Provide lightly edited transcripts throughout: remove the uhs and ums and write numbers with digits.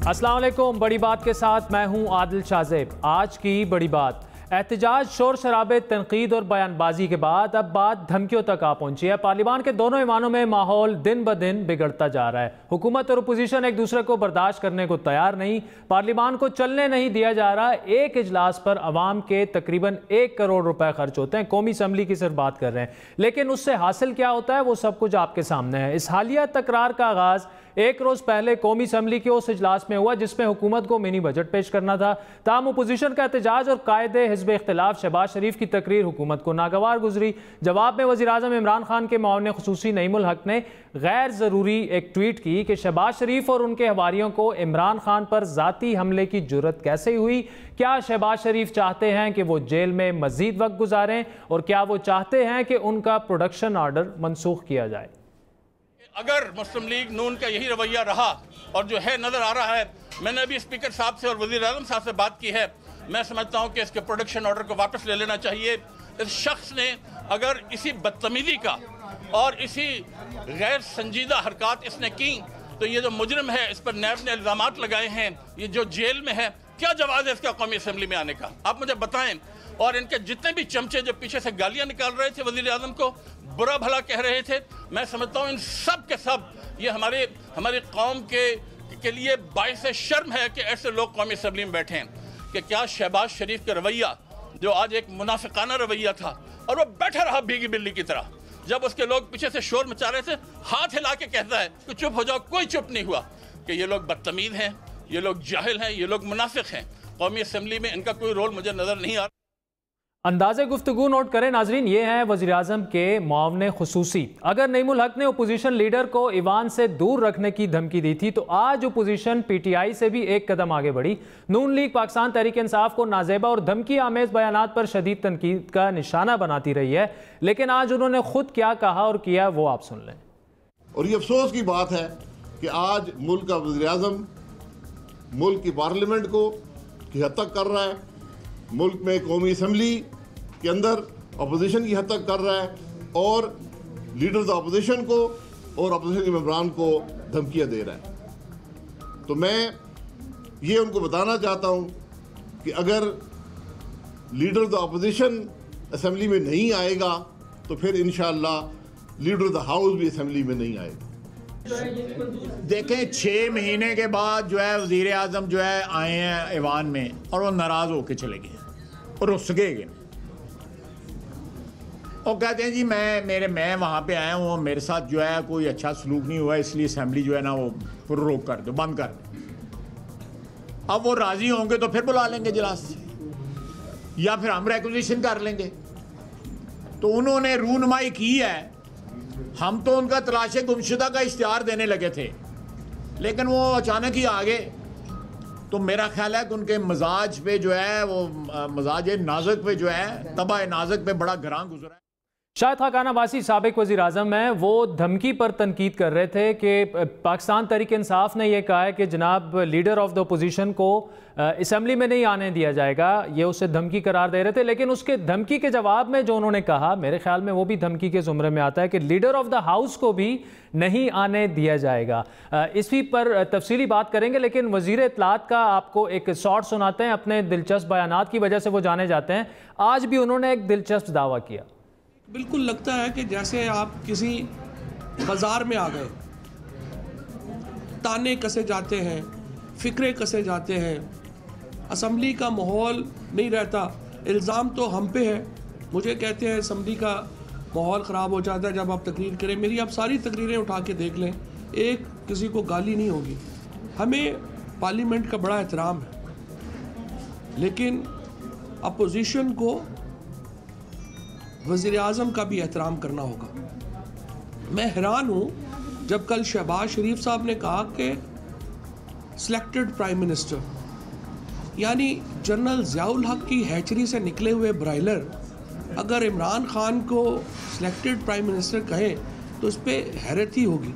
अस्सलाम वालेकुम। बड़ी बात के साथ मैं हूं आदिल शाहजेब। आज की बड़ी बात, एहतजाज, शोर शराबे, तनकीद और बयानबाजी के बाद अब बात धमकियों तक आ पहुंची है। पार्लियामान के दोनों ऐवानों में माहौल दिन ब दिन बिगड़ता जा रहा है। हुकूमत और अपोजिशन एक दूसरे को बर्दाश्त करने को तैयार नहीं। पार्लियामान को चलने नहीं दिया जा रहा। एक इजलास पर अवाम के तकरीबन 1 करोड़ रुपए खर्च होते हैं। कौमी असम्बली की सिर्फ बात कर रहे हैं, लेकिन उससे हासिल क्या होता है वो सब कुछ आपके सामने है। इस हालिया तकरार का आगाज 1 रोज पहले कौमी असम्बली के उस इजलास में हुआ जिसमें हुकूमत को मिनी बजट पेश करना था। ताहम अपोजिशन का एहतजाज और कायदे हिज़्ब इख्तिलाफ शहबाज शरीफ की तकरीर हुकूमत को नागवार गुजरी। जवाब में वज़ीर आज़म इमरान खान के मुआविन ख़ुसूसी नईमुल हक ने गैर ज़रूरी एक ट्वीट की कि शहबाज शरीफ और उनके हवारियों को इमरान खान पर ज़ाती हमले की जुर्रत कैसे हुई। क्या शहबाज शरीफ चाहते हैं कि वो जेल में मज़ीद वक्त गुजारें, और क्या वो चाहते हैं कि उनका प्रोडक्शन ऑर्डर मनसूख किया जाए। अगर मुस्लिम लीग नून का यही रवैया रहा और जो है नज़र आ रहा है, मैंने अभी स्पीकर साहब से और वज़ीर आज़म साहब से बात की है, मैं समझता हूं कि इसके प्रोडक्शन ऑर्डर को वापस ले लेना चाहिए। इस शख्स ने अगर इसी बदतमीज़ी का और इसी गैर संजीदा हरकत इसने की तो ये जो मुजरिम है इस पर नैब ने इल्ज़ामात लगाए हैं, ये जो जेल में है, क्या जवाब है इसका कौमी असम्बली में आने का, आप मुझे बताएं। और इनके जितने भी चमचे जो पीछे से गालियां निकाल रहे थे वज़ीर आज़म को, बुरा भला कह रहे थे, मैं समझता हूँ इन सब के सब ये हमारी कौम के लिए बाइस शर्म है कि ऐसे लोग कौमी असम्बली में बैठे हैं। कि क्या शहबाज शरीफ का रवैया जो आज एक मुनाफिकाना रवैया था और वो बैठा रहा भीगी बिल्ली की तरह, जब उसके लोग पीछे से शोर मचा रहे थे हाथ हिला के कहता है कि चुप हो जाओ, कोई चुप नहीं हुआ। कि ये लोग बदतमीज हैं, ये लोग जाहिल हैं, ये लोग मुनाफिक हैं। कौमी असम्बली में इनका कोई रोल मुझे नजर नहीं आ रहा। अंदाज़े गुफ्तगू नोट करें नाजरीन, ये हैं वज़ीर आज़म के मुआविन ख़ुसूसी। अगर नईमुल हक ने अपोजिशन लीडर को ईवान से दूर रखने की धमकी दी थी तो आज अपोजिशन PTI से भी एक कदम आगे बढ़ी। नून लीग पाकिस्तान तहरीक इंसाफ को नाज़ेबा और धमकी आमेज़ बयानात पर शदीद तनकीद का निशाना बनाती रही है, लेकिन आज उन्होंने खुद क्या कहा और किया वो आप सुन लें। और ये अफसोस की बात है कि आज मुल्क का वज़ीर आज़म मुल्क की पार्लियामेंट को की हद तक कर रहा है, मुल्क में कौमी असम्बली के अंदर अपोजिशन की हद तक कर रहा है, और लीडर ऑफ अपोजिशन को और अपोजिशन के मेंबरान को धमकियां दे रहा है। तो मैं ये उनको बताना चाहता हूं कि अगर लीडर ऑफ अपोजिशन असम्बली में नहीं आएगा तो फिर इंशाअल्लाह लीडर ऑफ द हाउस भी असम्बली में नहीं आएगा। देखें, 6 महीने के बाद जो है वज़ीर आज़म जो है आए हैं ऐवान में और वो नाराज़ होकर चले गए और रुस गए। और कहते हैं जी मैं वहाँ पे आया हूँ, मेरे साथ जो है कोई अच्छा सलूक नहीं हुआ, इसलिए असम्बली जो है ना वो रोक कर दो, बंद कर दो। अब वो राज़ी होंगे तो फिर बुला लेंगे इजलास से, या फिर हम रिक्वेजिशन कर लेंगे। तो उन्होंने रूनुमाई की है। हम तो उनका तलाशे गुमशुदा का इश्तिहार देने लगे थे, लेकिन वो अचानक ही आ गए। तो मेरा ख्याल है कि उनके मजाज पे जो है वो मजाज नाजुक पे जो है तबाह नाजुक पे बड़ा गरां गुजरा है। शाहिद खाकान अब्बासी साबिक वज़ीर आज़म हैं, वो धमकी पर तनकीद कर रहे थे कि पाकिस्तान तहरीक इंसाफ ने यह कहा है कि जनाब लीडर ऑफ द अपोजिशन को असम्बली में नहीं आने दिया जाएगा, ये उसे धमकी करार दे रहे थे। लेकिन उसके धमकी के जवाब में जो उन्होंने कहा, मेरे ख्याल में वो भी धमकी के ज़ुमरे में आता है कि लीडर ऑफ द हाउस को भी नहीं आने दिया जाएगा। इसी पर तफसीली बात करेंगे, लेकिन वज़ीर इत्तलात का आपको एक शॉर्ट सुनाते हैं। अपने दिलचस्प बयानात की वजह से वो जाने जाते हैं। आज भी उन्होंने एक दिलचस्प दावा किया। बिल्कुल लगता है कि जैसे आप किसी बाज़ार में आ गए, ताने कसे जाते हैं, फ़िक्रे कसे जाते हैं, असम्बली का माहौल नहीं रहता। इल्ज़ाम तो हम पे है, मुझे कहते हैं असम्बली का माहौल ख़राब हो जाता है जब आप तकरीर करें। मेरी आप सारी तकरीरें उठा के देख लें, एक किसी को गाली नहीं होगी। हमें पार्लियामेंट का बड़ा एहतराम है, लेकिन अपोजिशन को वज़ीर आज़म का भी एहतराम करना होगा। मैं हैरान हूँ जब कल शहबाज शरीफ साहब ने कहा कि सिलेक्टेड प्राइम मिनिस्टर, यानी जनरल ज़ियाउल हक की हैचरी से निकले हुए ब्रायलर अगर इमरान खान को सिलेक्टेड प्राइम मिनिस्टर कहें तो इस पर हैरत ही होगी।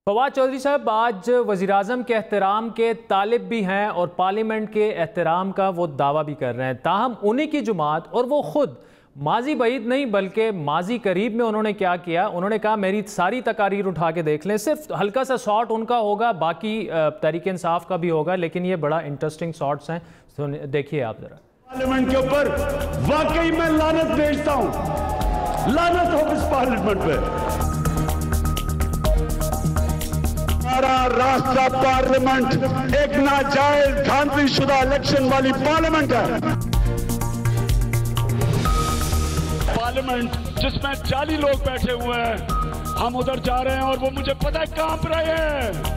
फवाद चौधरी साहब आज वज़ीर आज़म के एहतराम के तालिब भी हैं और पार्लियामेंट के एहतराम का वो दावा भी कर रहे हैं। ताहम उन्हीं की जुमात और वो खुद माजी बईद नहीं बल्कि माजी करीब में उन्होंने क्या किया, उन्होंने कहा मेरी सारी तकारीर उठा के देख लें, सिर्फ हल्का सा शॉट उनका होगा, बाकी तहरीक इंसाफ का भी होगा, लेकिन ये बड़ा इंटरेस्टिंग शॉट्स हैं, तो देखिए आप जरा। पार्लियामेंट के ऊपर वाकई मैं लानत भेजता हूं, लानत हो इस पार्लियामेंट पे। हमारा राष्ट्र पार्लियामेंट एक नाजायज धांधलीशुदा इलेक्शन वाली पार्लियामेंट है। पार्लियामेंट जिसमें 40 लोग बैठे हुए हैं, हम उधर जा रहे हैं और वो मुझे पता है कांप रहे हैं।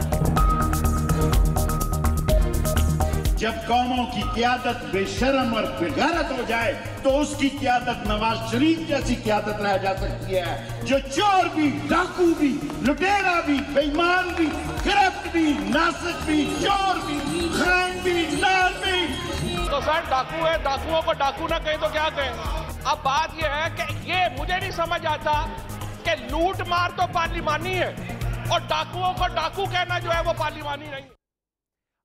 जब कौमों की क़यादत बेशर्म और बेगैरत हो जाए तो उसकी क़यादत नवाज शरीफ जैसी क़यादत रह जा सकती है, जो चोर भी, डाकू भी, लुटेरा भी, बेईमान भी, करप्ट भी, नासिक भी, चोर भी, खाइन भी, नार भी। तो सर डाकू है, डाकुओं को डाकू ना कहें तो क्या कहें। अब बात यह है कि ये मुझे नहीं समझ आता कि लूट मार तो पार्लिमानी है और डाकुओं को डाकू कहना जो है वो पार्लिमानी नहीं।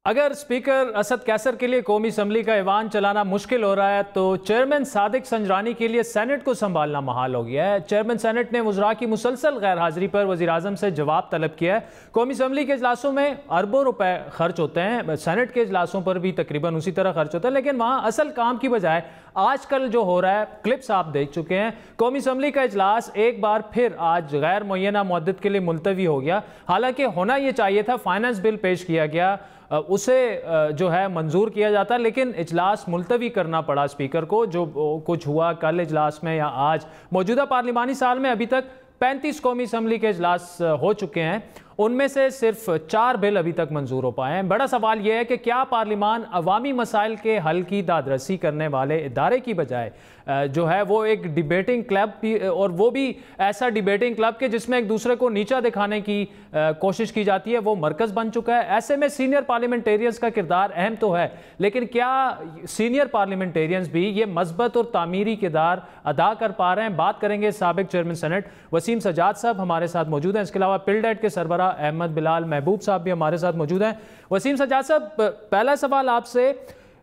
अगर स्पीकर असद कैसर के लिए कौमी असम्बली का ऐवान चलाना मुश्किल हो रहा है तो चेयरमैन सादिक संजरानी के लिए सेनेट को संभालना महाल हो गया है। चेयरमैन सेनेट ने वज़रा की मुसलसल गैर हाजिरी पर वज़ीर आज़म से जवाब तलब किया है। कौमी असम्बली के इजलासों में अरबों रुपए खर्च होते हैं, सेनेट के इजलासों पर भी तकरीबन उसी तरह खर्च होता है, लेकिन वहाँ असल काम की बजाय आजकल जो हो रहा है, क्लिप्स आप देख चुके हैं। कौमी असम्बली का इजलास एक बार फिर आज गैर मुअय्यना मुद्दत के लिए मुलतवी हो गया। हालांकि होना ये चाहिए था, फाइनेंस बिल पेश किया गया, उसे जो है मंजूर किया जाता, लेकिन इजलास मुलतवी करना पड़ा स्पीकर को। जो कुछ हुआ कल इजलास में या आज, मौजूदा पार्लिमानी साल में अभी तक 35 कौमी असम्बली के इजलास हो चुके हैं, उनमें से सिर्फ 4 बिल अभी तक मंजूर हो पाए हैं। बड़ा सवाल यह है कि क्या पार्लिमान अवामी मसाइल के हल की दादरसी करने वाले इदारे की बजाय जो है वो एक डिबेटिंग क्लब, और वो भी ऐसा डिबेटिंग क्लब के जिसमें एक दूसरे को नीचा दिखाने की कोशिश की जाती है, वो मरकज़ बन चुका है। ऐसे में सीनियर पार्लियामेंटेरियंस का किरदार अहम तो है, लेकिन क्या सीनियर पार्लियामेंटेरियंस भी ये मस्बत और तामीरी किरदार अदा कर पा रहे हैं? बात करेंगे साबिक चेयरमैन सेनेट वसीम सजाद साहब हमारे साथ मौजूद हैं। इसके अलावा पिल्डेट के सरबरा अहमद बिलाल महबूब साहब भी हमारे साथ मौजूद हैं। वसीम सजाद साहब, पहला सवाल आपसे,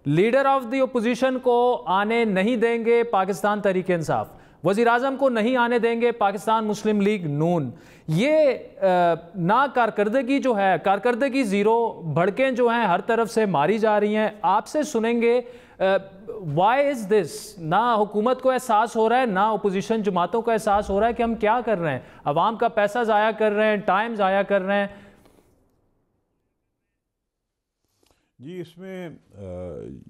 लीडर ऑफ द ओपोजिशन को आने नहीं देंगे पाकिस्तान तहरीक इंसाफ, वज़ीर आज़म को नहीं आने देंगे पाकिस्तान मुस्लिम लीग नून, ये ना कारकर्दगी जो है, कारकर्दगी ज़ीरो, भड़कें जो हैं हर तरफ से मारी जा रही हैं, आपसे सुनेंगे वाई इज़ दिस? ना हुकूमत को एहसास हो रहा है, ना अपोजिशन जमातों को एहसास हो रहा है कि हम क्या कर रहे हैं, अवाम का पैसा ज़ाया कर रहे हैं, टाइम ज़ाया कर रहे हैं। जी, इसमें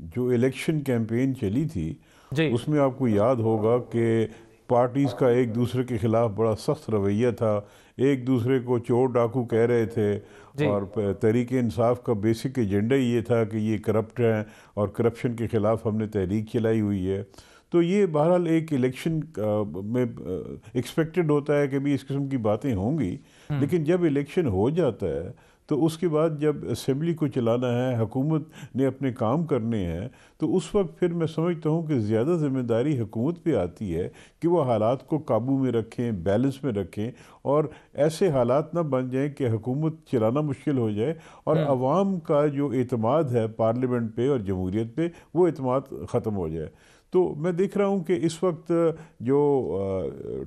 जो इलेक्शन कैंपेन चली थी जी, उसमें आपको याद होगा कि पार्टीज़ का एक दूसरे के ख़िलाफ़ बड़ा सख्त रवैया था, एक दूसरे को चोर डाकू कह रहे थे, और तहरीक इंसाफ का बेसिक एजेंडा ये था कि ये करप्ट हैं और करप्शन के ख़िलाफ़ हमने तहरीक चलाई हुई है। तो ये बहरहाल एक इलेक्शन में एक्सपेक्टेड होता है कि भी इस किस्म की बातें होंगी, लेकिन जब इलेक्शन हो जाता है तो उसके बाद जब असेंबली को चलाना है, हुकूमत ने अपने काम करने हैं, तो उस वक्त फिर मैं समझता हूँ कि ज़्यादा ज़िम्मेदारी हुकूमत पे आती है कि वो हालात को काबू में रखें, बैलेंस में रखें, और ऐसे हालात ना बन जाएं कि हुकूमत चलाना मुश्किल हो जाए और अवाम का जो एतमाद है पार्लियामेंट पे और जमहूरियत पे, वो एतमाद ख़त्म हो जाए। तो मैं देख रहा हूँ कि इस वक्त जो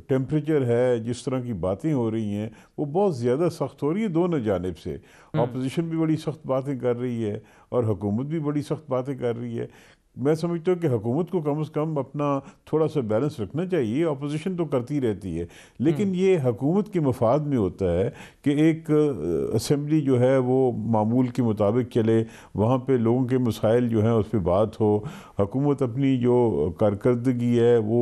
टेम्परेचर है, जिस तरह की बातें हो रही हैं, वो बहुत ज़्यादा सख्त हो रही है दोनों जानिब से। अपोजिशन भी बड़ी सख्त बातें कर रही है और हुकूमत भी बड़ी सख्त बातें कर रही है। मैं समझता हूँ कि हुकूमत को कम से कम अपना थोड़ा सा बैलेंस रखना चाहिए। अपोजिशन तो करती रहती है, लेकिन ये हुकूमत के मफाद में होता है कि एक असेंबली जो है वो मामूल के मुताबिक चले, वहाँ पे लोगों के मसाइल जो हैं उस पर बात हो, हुकूमत अपनी जो कारकर्दगी है वो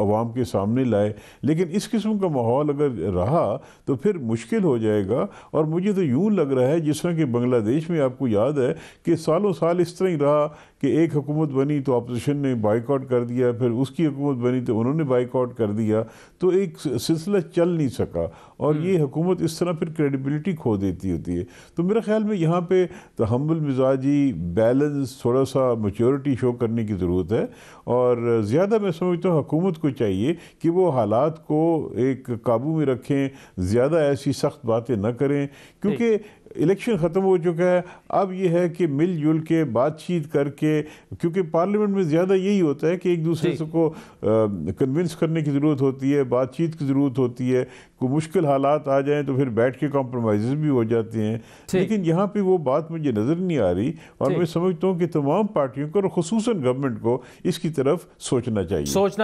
अवाम के सामने लाए। लेकिन इस किस्म का माहौल अगर रहा तो फिर मुश्किल हो जाएगा। और मुझे तो यूँ लग रहा है जिस तरह कि बांग्लादेश में आपको याद है कि सालों साल इस तरह ही रहा कि एक हुकूमत बनी तो अपोजिशन ने बाइकआउट कर दिया, फिर उसकी हुकूमत बनी तो उन्होंने बाइकआउट कर दिया, तो एक सिलसिला चल नहीं सका और ये हुकूमत इस तरह फिर क्रेडिबिलिटी खो देती होती है। तो मेरे ख्याल में यहाँ पे तहम्मुल मिजाजी, बैलेंस, थोड़ा सा मैच्योरिटी शो करने की ज़रूरत है। और ज़्यादा मैं समझता हूँ हुकूमत को चाहिए कि वो हालात को एक काबू में रखें, ज़्यादा ऐसी सख्त बातें न करें, क्योंकि इलेक्शन ख़त्म हो चुका है, अब ये है कि मिलजुल के बातचीत करके, क्योंकि पार्लियामेंट में ज़्यादा यही होता है कि एक दूसरे को कन्विंस करने की ज़रूरत होती है, बातचीत की ज़रूरत होती है, कोई मुश्किल हालात आ जाएं तो फिर बैठ के कॉम्प्रोमाइज़ भी हो जाते हैं। लेकिन यहाँ पे वो बात मुझे नज़र नहीं आ रही, और मैं समझता हूँ कि तमाम पार्टियों को और ख़ुसूसन गवर्नमेंट को इसकी तरफ सोचना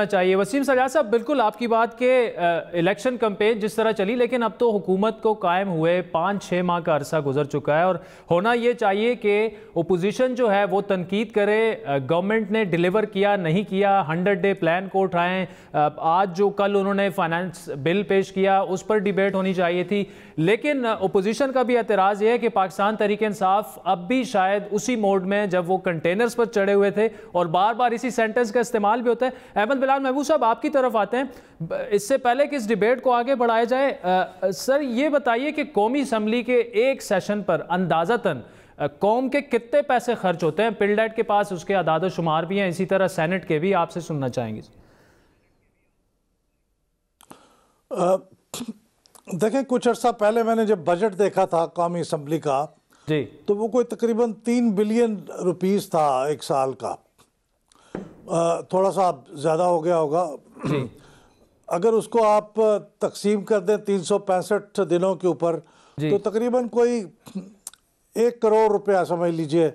चाहिए। वसीम सजाद साहब, बिल्कुल आपकी बात के इलेक्शन कैंपेन जिस तरह चली, लेकिन अब तो हुकूमत को कायम हुए 5-6 माह का अरसा गुजर चुका है, और होना ये चाहिए कि ओपोजिशन जो है वो तनकीद करे, गवर्नमेंट ने डिलीवर किया नहीं किया, 100 डे प्लान को उठाएं। आज जो कल उन्होंने फाइनेंस बिल पेश किया उस पर डिबेट होनी चाहिए थी, लेकिन ओपोजिशन का भी एतराज़ ये है कि पाकिस्तान तहरीक इंसाफ अब भी शायद उसी मोड में जब वो कंटेनर्स पर चढ़े हुए थे, और बार बार इसी सेंटेंस का इस्तेमाल भी होता है। अहमद बिलाल महबूब साहब, आपकी तरफ आते हैं। इससे पहले कि इस डिबेट को आगे बढ़ाया जाए, सर ये बताइए कि कौमी असम्बली के एक सेशन पर अंदाज़तन कौम के कितने पैसे खर्च होते हैं? पिलडेट के पास उसके आदाद शुमार भी हैं, इसी तरह सेनेट के भी, आपसे सुनना चाहेंगे। देखें, कुछ अर्सा पहले मैंने जब बजट देखा था कौमी असम्बली का जी, तो वो कोई तकरीबन 3 बिलियन रुपीस था एक साल का। थोड़ा सा ज़्यादा हो गया होगा। अगर उसको आप तकसीम कर दें 365 दिनों के ऊपर, तो तकरीबन कोई 1 करोड़ रुपया समझ लीजिए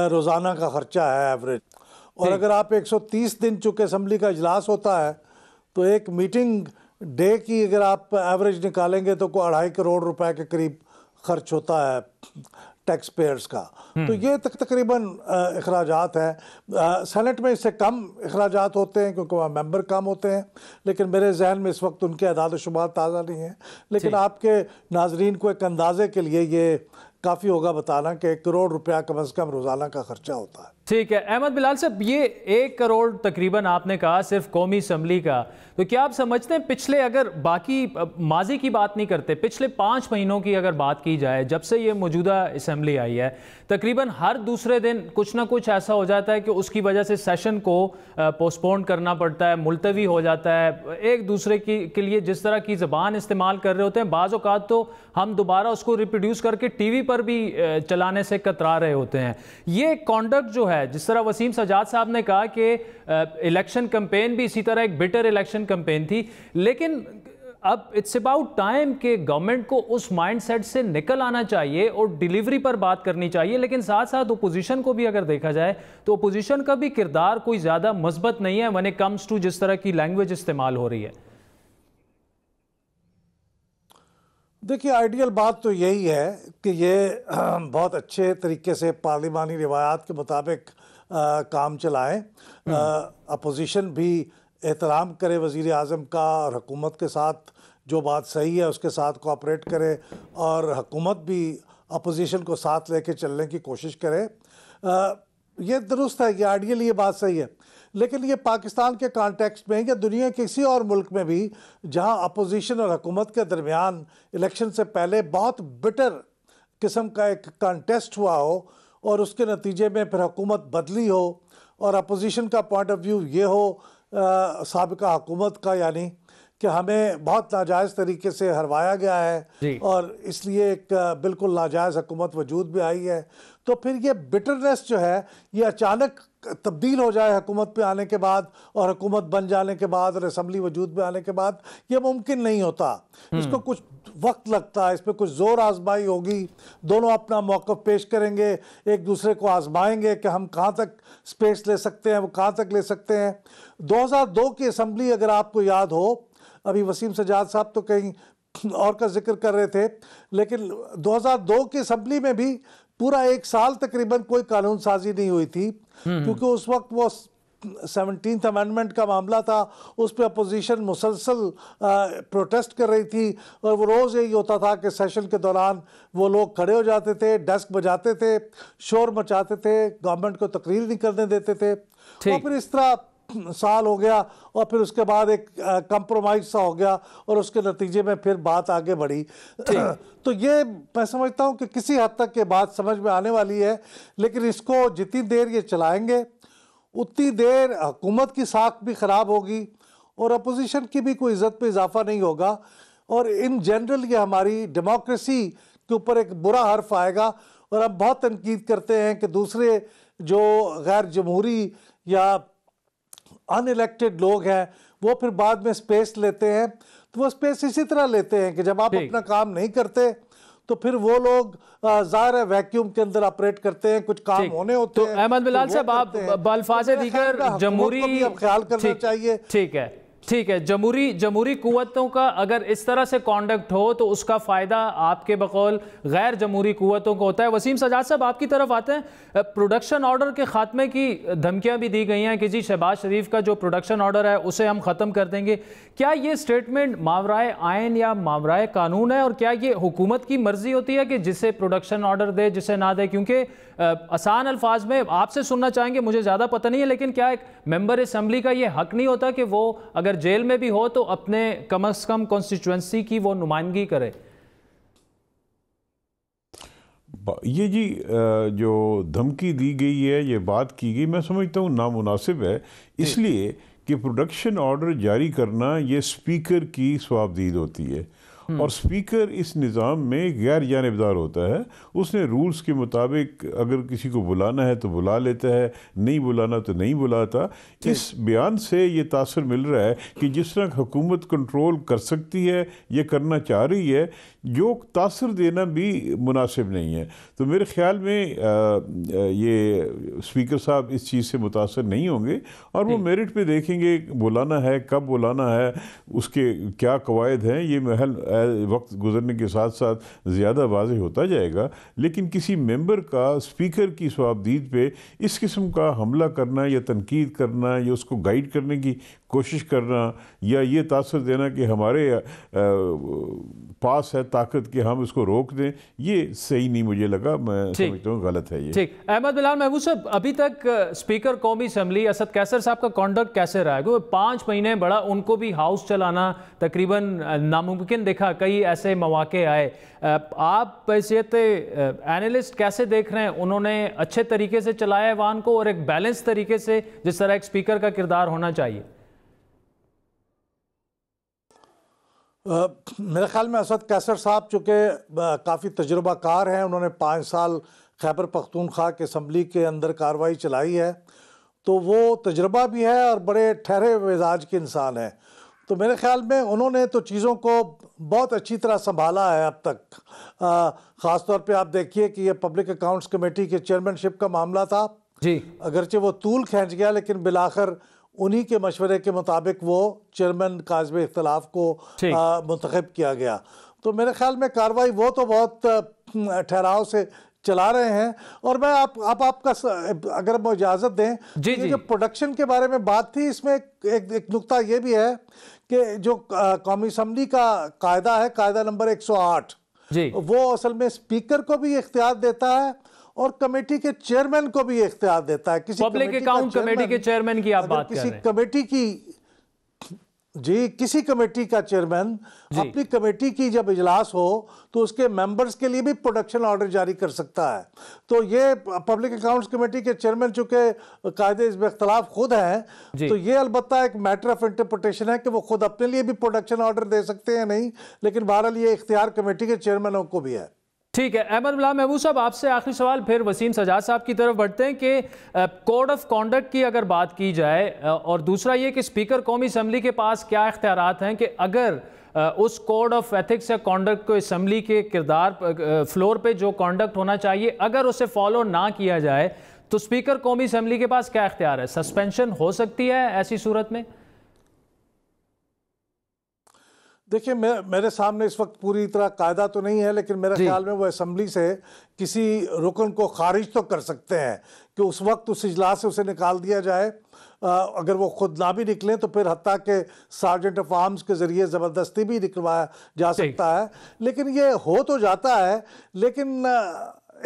रोज़ाना का ख़र्चा है एवरेज। और अगर आप 130 दिन चुके असम्बली का इजलास होता है, तो एक मीटिंग डे की अगर आप एवरेज निकालेंगे तो कोई 2.5 करोड़ रुपए के करीब खर्च होता है टैक्स पेयर्स का। तो ये तकरीबन अखराजात हैं। सेनेट में इससे कम अखराजात होते हैं क्योंकि वहाँ मेंबर कम होते हैं, लेकिन मेरे जहन में इस वक्त उनके अदाद शुमार ताज़ा नहीं है। लेकिन आपके नाजरीन को एक अंदाजे के लिए ये काफ़ी होगा बताना कि 1 करोड़ रुपया कम से कम रोज़ाना का खर्चा होता है। ठीक है अहमद बिलाल साहब, ये 1 करोड़ तकरीबन आपने कहा सिर्फ कौमी असम्बली का, तो क्या आप समझते हैं पिछले, अगर बाकी माजी की बात नहीं करते, पिछले 5 महीनों की अगर बात की जाए, जब से ये मौजूदा असम्बली आई है, तकरीबन हर दूसरे दिन कुछ ना कुछ ऐसा हो जाता है कि उसकी वजह से सेशन को पोस्टपोन करना पड़ता है, मुलतवी हो जाता है। एक दूसरे के लिए जिस तरह की ज़बान इस्तेमाल कर रहे होते हैं, बाज़ औक़ात तो हम दोबारा उसको रिप्रोड्यूस करके टीवी पर भी चलाने से कतरा रहे होते हैं। ये कॉन्डक्ट जो है, जिस तरह वसीम सजाद साहब ने कहा कि इलेक्शन कैंपेन भी इसी तरह एक बिटर इलेक्शन कैंपेन थी, लेकिन अब इट्स अबाउट टाइम कि गवर्नमेंट को उस माइंडसेट से निकल आना चाहिए और डिलीवरी पर बात करनी चाहिए। लेकिन साथ साथ ओपोजिशन को भी अगर देखा जाए तो ओपोजिशन का भी किरदार कोई ज़्यादा मजबूत नहीं है व्हेन इट कम्स टू जिस तरह की लैंग्वेज इस्तेमाल हो रही है। देखिए, आइडियल बात तो यही है कि ये बहुत अच्छे तरीके से पार्लिमानी रिवायात के मुताबिक काम चलाएं, अपोजिशन भी एहतराम करे वज़ीर आज़म का, और हुकूमत के साथ जो बात सही है उसके साथ कोऑपरेट करे, और हुकूमत भी अपोजिशन को साथ लेके चलने की कोशिश करे। ये दुरुस्त है, ये आइडियल, ये बात सही है। लेकिन ये पाकिस्तान के कॉन्टेक्स्ट में या दुनिया के किसी और मुल्क में भी जहां अपोजिशन और हुकूमत के दरमियान इलेक्शन से पहले बहुत बिटर किस्म का एक कॉन्टेस्ट हुआ हो और उसके नतीजे में फिर हुकूमत बदली हो और अपोजिशन का पॉइंट ऑफ व्यू ये हो साबिका हुकूमत का, यानी कि हमें बहुत नाजायज़ तरीके से हरवाया गया है और इसलिए एक बिल्कुल नाजायज़ हुकूमत वजूद में आई है, तो फिर ये बिटरनेस जो है ये अचानक तब्दील हो जाए हुकूमत पे आने के बाद और हुकूमत बन जाने के बाद और असम्बली वजूद में आने के बाद, ये मुमकिन नहीं होता। इसको कुछ वक्त लगता है, इस पर कुछ ज़ोर आजमाई होगी, दोनों अपना मौक़िफ़ पेश करेंगे, एक दूसरे को आजमाएंगे कि हम कहाँ तक स्पेस ले सकते हैं, वो कहाँ तक ले सकते हैं। 2002 की असम्बली अगर आपको याद हो, अभी वसीम सजाद साहब तो कहीं और का जिक्र कर रहे थे, लेकिन 2002 की असम्बली में भी पूरा 1 साल तकरीबन कोई कानून साजी नहीं हुई थी, क्योंकि उस वक्त वो 17th अमेंडमेंट का मामला था, उस पर अपोजिशन मुसलसल प्रोटेस्ट कर रही थी और वो रोज़ यही होता था कि सेशन के दौरान वो लोग खड़े हो जाते थे, डेस्क बजाते थे, शोर मचाते थे, गवर्नमेंट को तकरीर नहीं करने देते थे। और फिर इस तरह साल हो गया और फिर उसके बाद एक कंप्रोमाइज सा हो गया और उसके नतीजे में फिर बात आगे बढ़ी। तो ये मैं समझता हूँ कि किसी हद तक ये बात समझ में आने वाली है, लेकिन इसको जितनी देर ये चलाएंगे उतनी देर हुकूमत की साख भी ख़राब होगी और अपोजिशन की भी कोई इज़्ज़त पे इजाफा नहीं होगा, और इन जनरल ये हमारी डेमोक्रेसी उसके ऊपर एक बुरा हर्फ आएगा। और हम बहुत तनकीद करते हैं कि दूसरे जो गैर जमहूरी या अनइलेक्टेड लोग हैं वो फिर बाद में स्पेस लेते हैं, तो वो स्पेस इसी तरह लेते हैं कि जब आप अपना काम नहीं करते तो फिर वो लोग ज़ाहिर है वैक्यूम के अंदर ऑपरेट करते हैं, कुछ काम होने होते हैं। तो अहमद बिलाल साहब, आप बल्फाज़े दीगर जमहूरी ख्याल करना चाहिए। ठीक है, जमहूरी कुव्वतों का अगर इस तरह से कॉन्डक्ट हो तो उसका फ़ायदा आपके बकौल गैर जमहूरी कुव्वतों को होता है। वसीम सजाद साहब, आपकी तरफ आते हैं। प्रोडक्शन ऑर्डर के ख़ात्मे की धमकियां भी दी गई हैं कि जी शहबाज शरीफ का जो प्रोडक्शन ऑर्डर है उसे हम ख़त्म कर देंगे। क्या ये स्टेटमेंट मावराए आयन या मावराए कानून है, और क्या ये हुकूमत की मर्जी होती है कि जिसे प्रोडक्शन ऑर्डर दे जिसे ना दे? क्योंकि आसान अल्फाज में आपसे सुनना चाहेंगे, मुझे ज़्यादा पता नहीं है, लेकिन क्या एक मेंबर असम्बली का ये हक नहीं होता कि वो अगर जेल में भी हो तो अपने कम से कम कॉन्स्टिट्यूएंसी की वो नुमाइंदगी करे? ये जी जो धमकी दी गई है, ये बात की गई, मैं समझता हूँ नामुनासिब है, इसलिए कि प्रोडक्शन ऑर्डर जारी करना ये स्पीकर की स्वाबदीद होती है और स्पीकर इस निज़ाम में गैर जानिबदार होता है। उसने रूल्स के मुताबिक अगर किसी को बुलाना है तो बुला लेता है, नहीं बुलाना तो नहीं बुलाता। इस बयान से ये तासर मिल रहा है कि जिस तरह हुकूमत कंट्रोल कर सकती है, ये करना चाह रही है, जो तासर देना भी मुनासिब नहीं है। तो मेरे ख्याल में ये स्पीकर साहब इस चीज़ से मुतासर नहीं होंगे और वो मेरिट पे देखेंगे बुलाना है, कब बुलाना है, उसके क्या कवायद हैं। ये महल वक्त गुजरने के साथ साथ ज़्यादा वाज़ेह होता जाएगा, लेकिन किसी मेंबर का स्पीकर की स्वाबदीद पे इस किस्म का हमला करना या तनकीद करना या उसको गाइड करने की कोशिश करना या ये तासर देना कि हमारे पास है ताकत कि हम इसको रोक दें, ये सही नहीं मुझे लगा। मैं समझता हूँ गलत है ये। ठीक, अहमद बिलाल महबूब साहब, अभी तक स्पीकर कौमी असम्बली असद कैसर साहब का कॉन्डक्ट कैसे रहा है? क्योंकि 5 महीने बड़ा उनको भी हाउस चलाना तकरीबन नामुमकिन दिखा, कई ऐसे मौके आए। आप हैसियत एनालिस्ट कैसे देख रहे हैं? उन्होंने अच्छे तरीके से चलाया ऐवान को और एक बैलेंस तरीके से जिस तरह एक स्पीकर का किरदार होना चाहिए? मेरे ख्याल में असद कैसर साहब चूँकि काफ़ी तजुर्बाकार हैं, उन्होंने 5 साल खैबर पख्तूनख्वा के असम्बली के अंदर कार्रवाई चलाई है, तो वो तजुर्बा भी है और बड़े ठहरे मिजाज के इंसान हैं। तो मेरे ख्याल में उन्होंने तो चीज़ों को बहुत अच्छी तरह संभाला है अब तक। ख़ास तौर पे आप देखिए कि ये पब्लिक अकाउंट्स कमेटी के चेयरमैनशिप का मामला था जी, अगरचे वो तूल खींच गया, लेकिन बिलाखिर उन्हीं के मशवरे के मुताबिक वो चेयरमैन काज़िब इख्तिलाफ को मुंतखब किया गया। तो मेरे ख्याल में कार्रवाई वो तो बहुत ठहराव से चला रहे हैं। और मैं आपका अगर मैं इजाज़त दें, जो प्रोडक्शन के बारे में बात थी, इसमें एक नुक्ता ये भी है कि जो कौमी असम्बली का कायदा है, कायदा नंबर 108, वो असल में स्पीकर को भी इख्तियार देता है और कमेटी के चेयरमैन को भी इख्तियार देता है। किसी पब्लिक अकाउंट कमेटी के चेयरमैन की आप बात कर रहे हैं? कमेटी की किसी कमेटी का चेयरमैन अपनी कमेटी की जब इजलास हो तो उसके मेंबर्स के लिए भी प्रोडक्शन ऑर्डर जारी कर सकता है। तो ये पब्लिक अकाउंट्स कमेटी के चेयरमैन चूंकि कायदे इस इख्तिलाफ खुद हैं, तो ये अलबत्ता एक मैटर ऑफ इंटरप्रिटेशन है कि वो खुद अपने लिए भी प्रोडक्शन ऑर्डर दे सकते हैं नहीं, लेकिन बहरहाल ये इख्तियार कमेटी के चेयरमैनों को भी है। ठीक है, अहमद बिलाल महबूब साहब, आपसे आखिरी सवाल, फिर वसीम सजाद साहब की तरफ बढ़ते हैं कि कोड ऑफ कॉन्डक्ट की अगर बात की जाए, और दूसरा ये कि स्पीकर कौमी असम्बली के पास क्या इख्तियारात हैं कि अगर उस कोड ऑफ एथिक्स या कॉन्डक्ट को असम्बली के किरदार फ्लोर पे जो कॉन्डक्ट होना चाहिए अगर उसे फॉलो ना किया जाए तो स्पीकर कौमी असम्बली के पास क्या इख्तियार है? सस्पेंशन हो सकती है ऐसी सूरत में? देखिए, मेरे सामने इस वक्त पूरी तरह कायदा तो नहीं है, लेकिन मेरे ख्याल में वो असम्बली से किसी रुकन को खारिज तो कर सकते हैं कि उस वक्त उस इजलास से उसे निकाल दिया जाए। अगर वो खुद ना भी निकलें तो फिर हत्ता के सार्जेंट ऑफ आर्म्स के ज़रिए ज़बरदस्ती भी निकलवाया जा सकता है। लेकिन ये हो तो जाता है, लेकिन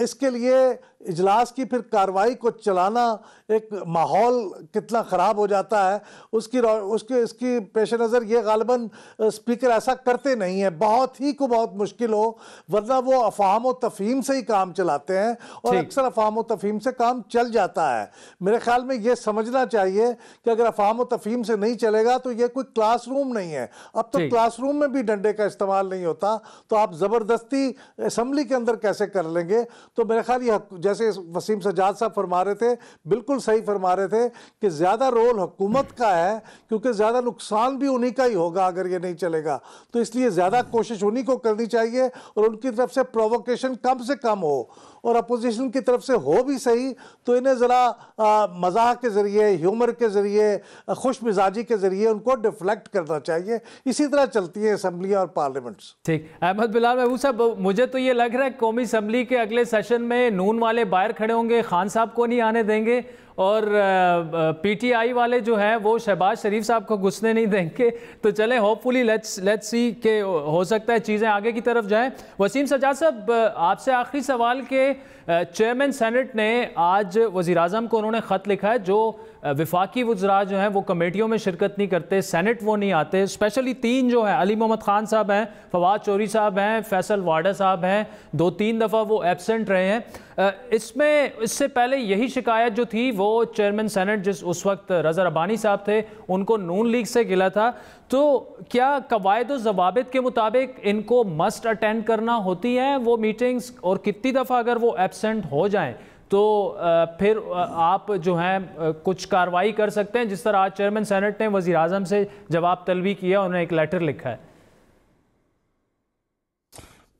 इसके लिए इजलास की फिर कार्रवाई को चलाना, एक माहौल कितना ख़राब हो जाता है इसकी पेश नज़र ये गालिबन स्पीकर ऐसा करते नहीं है, बहुत मुश्किल हो, वरना वो अफाम व तफहीम से ही काम चलाते हैं और अक्सर अफाम व तफहीम से काम चल जाता है। मेरे ख्याल में ये समझना चाहिए कि अगर अफाम व तफहीम से नहीं चलेगा तो ये कोई क्लासरूम नहीं है। अब तो क्लासरूम में भी डंडे का इस्तेमाल नहीं होता, तो आप ज़बरदस्ती असम्बली के अंदर कैसे कर लेंगे? तो मेरे ख्याल ये जैसे वसीम सज्जाद साहब फरमा रहे थे, बिल्कुल सही फरमा रहे थे कि ज़्यादा रोल हुकूमत का है, क्योंकि ज़्यादा नुकसान भी उन्हीं का ही होगा अगर ये नहीं चलेगा। तो इसलिए ज़्यादा कोशिश उन्हीं को करनी चाहिए और उनकी तरफ से प्रोवोकेशन कम से कम हो, और अपोजिशन की तरफ से हो भी सही तो इन्हें ज़रा मज़ाह के ज़रिए, ह्यूमर के ज़रिए, खुश मिजाजी के ज़रिए उनको डिफ्लेक्ट करना चाहिए। इसी तरह चलती है असम्बलियाँ और पार्लियामेंट्स। ठीक, अहमद बिलाल महबूब साहब, मुझे तो ये लग रहा है कौमी असम्बली के अगले सेशन में नून वाले बाहर खड़े होंगे, खान साहब को नहीं आने देंगे, और पीटीआई वाले जो हैं वो शहबाज शरीफ साहब को घुसने नहीं देंगे। तो चले, होपफुली लेट्स सी के हो सकता है चीज़ें आगे की तरफ जाएं। वसीम सज्जाद साहब, आपसे आखिरी सवाल के चेयरमैन सेनेट ने आज वज़ीर आज़म को उन्होंने ख़त लिखा है, जो वफाकी वज़रा जो हैं वो कमेटियों में शिरकत नहीं करते, सेनेट वो नहीं आते, स्पेशली 3 जो हैं, अली मोहम्मद ख़ान साहब हैं, फवाद चौधरी साहब हैं, फैसल वाडा साहब हैं, 2-3 दफ़ा वो एब्सेंट रहे हैं। इससे पहले यही शिकायत जो थी वो चेयरमैन सेनेट जिस उस वक्त रज़ा रब्बानी साहब थे उनको नून लीग से गिला था। तो क्या कवायद और ज़वाबित के मुताबिक इनको मस्ट अटेंड करना होती हैं वो मीटिंग्स, और कितनी दफ़ा अगर वो एब्सेंट हो जाएं तो फिर आप जो हैं कुछ कार्रवाई कर सकते हैं, जिस तरह आज चेयरमैन सेनेट ने वज़ीर आज़म से जवाब तलबी किया, उन्होंने एक लेटर लिखा है।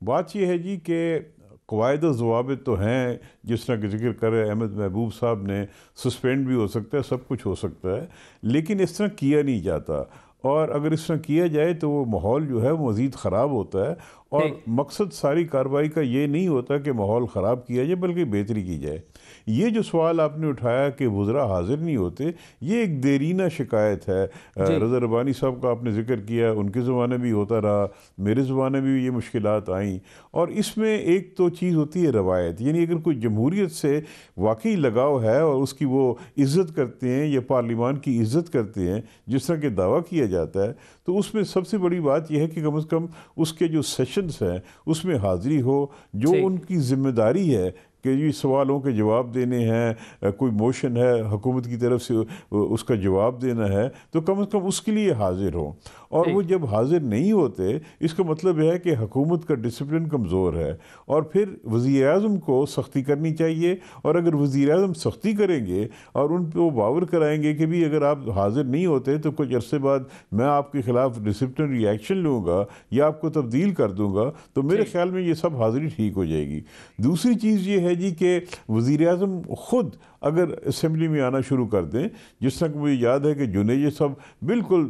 बात यह है जी कि कवायद और ज़वाबित तो हैं, जिस तरह का जिक्र कर रहे अहमद महबूब साहब ने, सस्पेंड भी हो सकता है, सब कुछ हो सकता है, लेकिन इस तरह किया नहीं जाता, और अगर इस तरह किया जाए तो वो माहौल जो है वो मज़ीद ख़राब होता है। और मकसद सारी कार्रवाई का ये नहीं होता कि माहौल ख़राब किया जाए, बल्कि बेहतरी की जाए। ये जो सवाल आपने उठाया कि वज़रा हाजिर नहीं होते, ये एक देरीना शिकायत है। रज़ा रब्बानी साहब का आपने जिक्र किया, उनके ज़माने भी होता रहा, मेरे ज़माने में भी ये मुश्किलात आई। और इसमें एक तो चीज़ होती है रवायत, यानी अगर कोई जमहूरियत से वाकई लगाव है और उसकी वो इज़्ज़त करते हैं या पार्लिमान की इज़्ज़त करते हैं जिस तरह के दावा किया जाता है, तो उसमें सबसे बड़ी बात यह है कि कम से कम उसके जो सेशंस हैं उसमें हाज़िरी हो, जो उनकी ज़िम्मेदारी है कि ये सवालों के जवाब देने हैं, कोई मोशन है हुकूमत की तरफ से उसका जवाब देना है, तो कम से कम उसके लिए हाजिर हो। और वो जब हाजिर नहीं होते, इसका मतलब है कि हुकूमत का डिसिप्लिन कमज़ोर है, और फिर वज़ीर आज़म को सख्ती करनी चाहिए। और अगर वज़ीर आज़म सख्ती करेंगे और उन पर वो बावर कराएंगे कि भी अगर आप हाजिर नहीं होते तो कुछ अरसे बाद मैं आपके ख़िलाफ़ डिसिप्लिनरी एक्शन लूँगा या आपको तब्दील कर दूँगा, तो मेरे ख्याल में ये सब हाज़िरी ठीक हो जाएगी। दूसरी चीज़ ये है जी कि वज़ीर आज़म ख़ुद अगर असेंबली में आना शुरू कर दें, जिस तरह मुझे याद है कि जुनेजा साहब बिल्कुल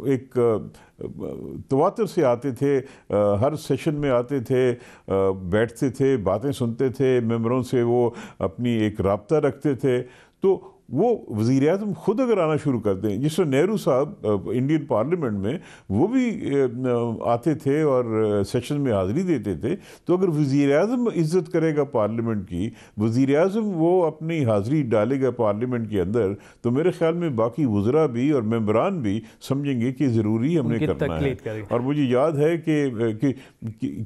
एक तवातर से आते थे, हर सेशन में आते थे, बैठते थे, बातें सुनते थे, मेंबरों से वो अपनी एक राब्ता रखते थे, तो वो वज़ीर आज़म ख़ुद अगर आना शुरू कर दें, जिस तरह नेहरू साहब इंडियन पार्लियामेंट में वो भी आते थे और सेशन में हाज़िरी देते थे, तो अगर वज़ीर आज़म इज़्ज़त करेगा पार्लियामेंट की, वज़ीर आज़म वो अपनी हाज़िरी डालेगा पार्लियामेंट के अंदर, तो मेरे ख्याल में बाकी वज़रा भी और मेंबरान भी समझेंगे कि ज़रूरी हमने करना है। और मुझे याद है कि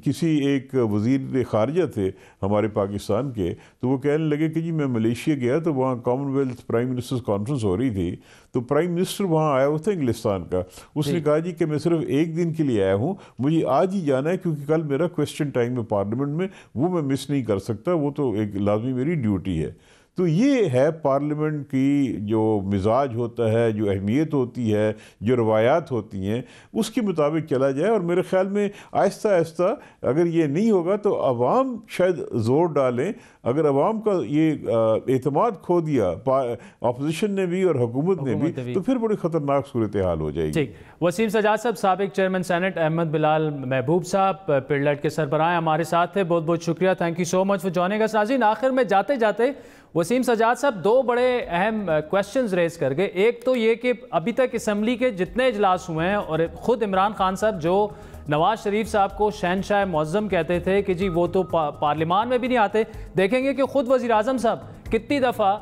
किसी एक वज़ीर ख़ारिजा थे हमारे पाकिस्तान के, तो वो कहने लगे कि जी मैं मलेशिया गया तो वहाँ कॉमनवेल्थ प्राइम मिनिस्टर्स कॉन्फ्रेंस हो रही थी, तो प्राइम मिनिस्टर वहाँ आया हुआ था इंग्लिस्तान का, उसने कहा जी कि मैं सिर्फ एक दिन के लिए आया हूँ, मुझे आज ही जाना है क्योंकि कल मेरा क्वेश्चन टाइम है पार्लियामेंट में, वो मैं मिस नहीं कर सकता, वो तो एक लाजमी मेरी ड्यूटी है। तो ये है पार्लियामेंट की जो मिजाज होता है, जो अहमियत होती है, जो रवायात होती हैं, उसके मुताबिक चला जाए। और मेरे ख्याल में आहिस्ता आहिस्ता अगर ये नहीं होगा तो अवाम शायद ज़ोर डालें। अगर अवाम का ये एतमाद खो दिया अपोजिशन ने भी और हुकूमत ने भी, तो फिर बड़ी ख़तरनाक सूरत हाल हो जाएगी। ठीक, वसीम सज्जाद साहब, साबिक चेयरमैन सेनेट, अहमद बिलाल महबूब साहब पिरलेट के सरबराह हमारे साथ थे, बहुत बहुत शुक्रिया, thank you so much for joining us. नाज़रीन, आखिर में जाते जाते वसीम सज्जाद साहब दो बड़े अहम क्वेश्चंस रेज कर गए। एक तो ये कि अभी तक असम्बली के जितने इजलास हुए हैं और ख़ुद इमरान खान साहब जो नवाज शरीफ साहब को शहनशाह मुअज़्ज़म कहते थे कि जी वो तो पार्लियामान में भी नहीं आते। देखेंगे कि खुद वज़ीर आज़म साहब कितनी दफ़ा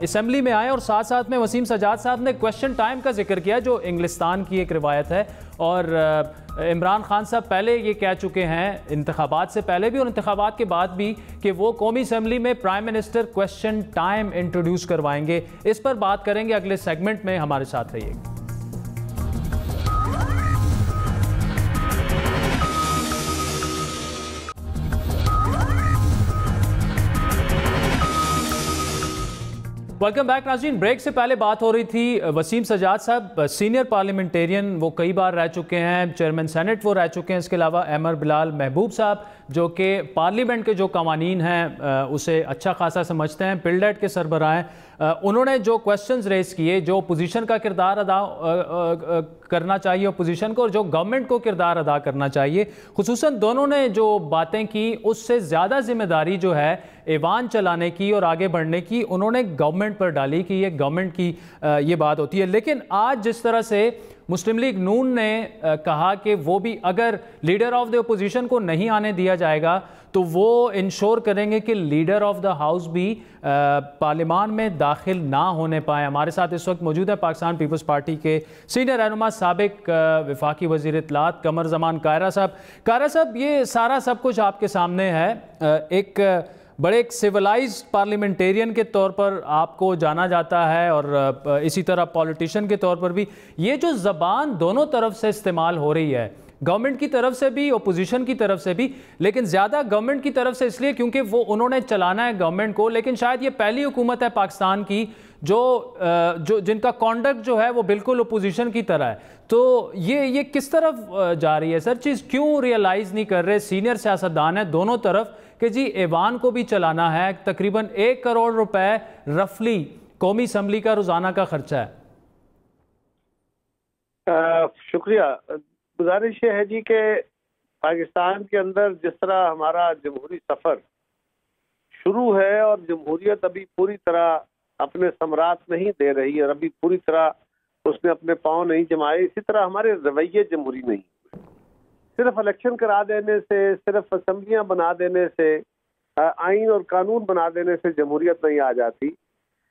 असम्बली में आए और साथ साथ में वसीम सजाद साहब ने क्वेश्चन टाइम का जिक्र किया, जो इंग्लिस्तान की एक रिवायत है। और इमरान खान साहब पहले ये कह चुके हैं इंतखाबात से पहले भी और इंतखाबात के बाद भी कि वो कौमी असम्बली में prime minister question time introduce करवाएंगे। इस पर बात करेंगे अगले सेगमेंट में, हमारे साथ रहिएगा। वेलकम बैक नाज़रीन। ब्रेक से पहले बात हो रही थी वसीम सजाद साहब सीनियर पार्लियामेंटेरियन, वो कई बार रह चुके हैं, चेयरमैन सेनेट वो रह चुके हैं। इसके अलावा अहमर बिलाल महबूब साहब जो कि पार्लियामेंट के जो कवानीन हैं उसे अच्छा खासा समझते हैं, पिल्डेट के सरबराह हैं। उन्होंने जो क्वेश्चंस रेज किए, जो अपोजिशन का किरदार अदा करना चाहिए अपोजिशन को और जो गवर्नमेंट को किरदार अदा करना चाहिए, खुसूसन दोनों ने जो बातें की उससे ज़्यादा जिम्मेदारी जो है ऐवान चलाने की और आगे बढ़ने की उन्होंने गवर्नमेंट पर डाली कि ये गवर्नमेंट की ये बात होती है। लेकिन आज जिस तरह से मुस्लिम लीग नून ने कहा कि वो भी अगर लीडर ऑफ द अपोजिशन को नहीं आने दिया जाएगा तो वो इंश्योर करेंगे कि लीडर ऑफ द हाउस भी पार्लियामान में दाखिल ना होने पाए। हमारे साथ इस वक्त मौजूद है पाकिस्तान पीपल्स पार्टी के सीनियर रहनुमा साबिक वफाकी वज़ीर इत्तलात कमर ज़मान कायरा साहब। कायरा साहब, ये सारा सब कुछ आपके सामने है। एक बड़े एक सिविलाइज्ड पार्लियामेंटेरियन के तौर पर आपको जाना जाता है और इसी तरह पॉलिटिशियन के तौर पर भी। ये जो ज़बान दोनों तरफ से इस्तेमाल हो रही है, गवर्नमेंट की तरफ से भी अपोजिशन की तरफ से भी, लेकिन ज़्यादा गवर्नमेंट की तरफ से इसलिए क्योंकि वो उन्होंने चलाना है गवर्नमेंट को, लेकिन शायद ये पहली हुकूमत है पाकिस्तान की जो जिनका कॉन्डक्ट जो है वो बिल्कुल अपोजिशन की तरह है। तो ये किस तरफ जा रही है सर चीज़? क्यों रियलाइज़ नहीं कर रहे सीनियर सियासतदान है दोनों तरफ कि जी ऐवान को भी चलाना है? तकरीबन 1 करोड़ रुपए रफली कौमी असम्बली का रोजाना का खर्चा है। शुक्रिया। गुजारिश ये है जी कि पाकिस्तान के अंदर जिस तरह हमारा जमहूरी सफर शुरू है और जमहूरियत अभी पूरी तरह अपने समरात नहीं दे रही और अभी पूरी तरह उसने अपने पांव नहीं जमाए, इसी तरह हमारे रवैये जमहूरी नहीं। सिर्फ इलेक्शन करा देने से, सिर्फ असम्बलियां बना देने से, आइन और कानून बना देने से जमहूरियत नहीं आ जाती।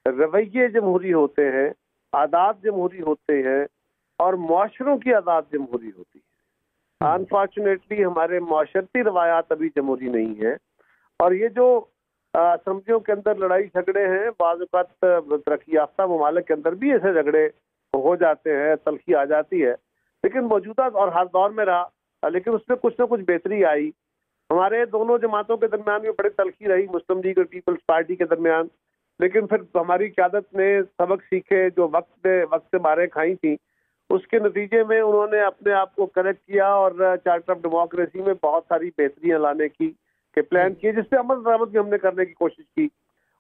रवैये जमहूरी होते हैं, आदात जमहूरी होते हैं और मुआशरों की आदात जमहूरी होती है। अनफॉर्चुनेटली हमारे मुआशरती रवायात अभी जमहूरी नहीं है और ये जो असम्बलियों के अंदर लड़ाई झगड़े हैं, बाज़ औक़ात तरक्की याफ्ता ममालिक के अंदर भी ऐसे झगड़े हो जाते हैं, तलखी आ जाती है, लेकिन मौजूदा और हर दौर में रहा, लेकिन उसमें कुछ ना कुछ बेहतरी आई। हमारे दोनों जमातों के दरमियान भी बड़ी तलखी रही, मुस्लिम लीग और पीपल्स पार्टी के दरमियान, लेकिन फिर हमारी क़यादत ने सबक सीखे, जो वक्त से मारें खाई थी, उसके नतीजे में उन्होंने अपने आप को करेक्ट किया और चार्टर ऑफ डेमोक्रेसी में बहुत सारी बेहतरियां लाने के प्लान किए, जिससे अमल दरामद भी हमने करने की कोशिश की।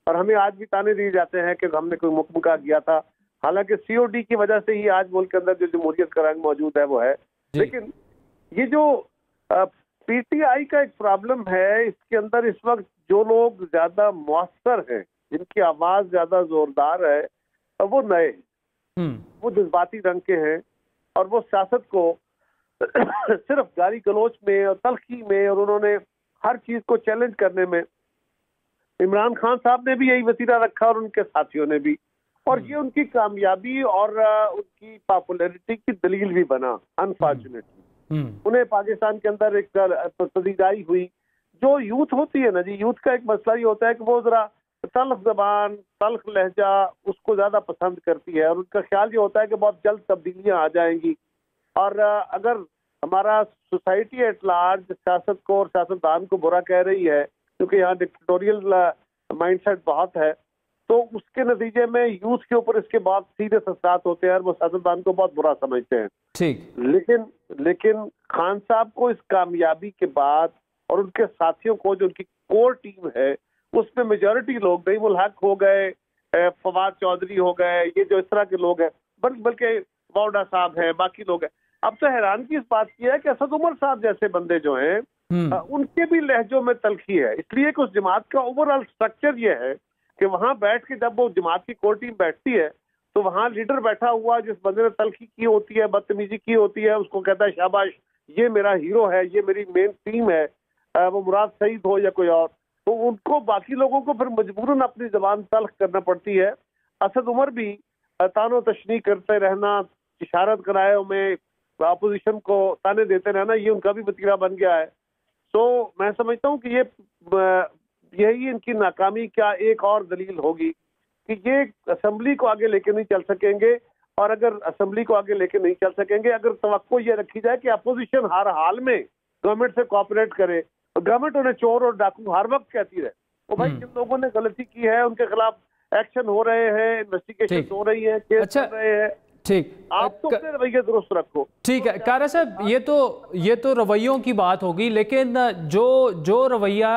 और हमें आज भी ताने दिए जाते हैं कि हमने कोई मुकम्मल किया था, हालांकि COD की वजह से ही आज मुल्क के अंदर जो जमहूरियत का रंग मौजूद है वो है। लेकिन ये जो PTI का एक प्रॉब्लम है, इसके अंदर इस वक्त जो लोग ज्यादा मुअस्सर हैं, जिनकी आवाज ज्यादा जोरदार है, वो नए, वो जज्बाती रंग के हैं और वो सियासत को सिर्फ गाली गलोच में और तलखी में और उन्होंने हर चीज को चैलेंज करने में, इमरान खान साहब ने भी यही वसीला रखा और उनके साथियों ने भी, और ये उनकी कामयाबी और उनकी पॉपुलैरिटी की दलील भी बना। अनफॉर्चुनेटली उन्हें पाकिस्तान के अंदर एक पसंदीदाई हुई। जो यूथ होती है ना जी, यूथ का एक मसला ये होता है कि वो जरा तल्ख जबान, तल्ख लहजा उसको ज्यादा पसंद करती है और उनका ख्याल ये होता है कि बहुत जल्द तब्दीलियां आ जाएंगी। और अगर हमारा सोसाइटी एट लार्ज सियासत को और सियासतदान को बुरा कह रही है क्योंकि यहाँ डिक्टेटोरियल माइंडसेट बहुत है, तो उसके नतीजे में यूथ के ऊपर इसके बहुत सीरियस असरात होते हैं और वो सियासतदान को बहुत बुरा समझते हैं। ठीक। लेकिन खान साहब को इस कामयाबी के बाद और उनके साथियों को, जो उनकी कोर टीम है, उसमें मेजॉरिटी लोग नईमुल हक हो गए, फवाद चौधरी हो गए, ये जो इस तरह के लोग हैं, बल्कि बाउडा साहब हैं, बाकी लोग हैं। अब तो हैरान की इस बात की है कि असद उमर साहब जैसे बंदे जो हैं उनके भी लहजों में तलखी है, इसलिए कि उस जमात का ओवरऑल स्ट्रक्चर ये है कि वहां बैठ के जब वो जमात की कोर टीम बैठती है तो वहां लीडर बैठा हुआ जिस बंदे ने तलखी की होती है, बदतमीजी की होती है, उसको कहता है शाबाश ये मेरा हीरो है, ये मेरी मेन टीम है, वो मुराद सईद हो या कोई और, तो उनको बाकी लोगों को फिर मजबूरन अपनी जबान तल्ख करना पड़ती है। असद उमर भी तानो तशनी करते रहना, इशारत कराए में अपोजिशन को ताने देते रहना, ये उनका भी वतीरा बन गया है। तो मैं समझता हूँ कि यही इनकी नाकामी क्या एक और दलील होगी कि ये असेंबली को आगे लेके नहीं चल सकेंगे, और अगर असेंबली को आगे लेके नहीं चल सकेंगे, अगर तवक्को ये रखी जाए कि अपोजिशन हर हाल में गवर्नमेंट से कोऑपरेट करे, और गवर्नमेंट उन्हें चोर और डाकू हर वक्त कहती रहे, तो भाई जिन लोगों ने गलती की है उनके खिलाफ एक्शन हो रहे हैं, इन्वेस्टिगेशन हो रही है, केस हो रहे हैं। ठीक, आप तो अपने रवैये दुरुस्त रखो। ठीक है कारा साहब, ये तो रवैयों की बात होगी, लेकिन जो रवैया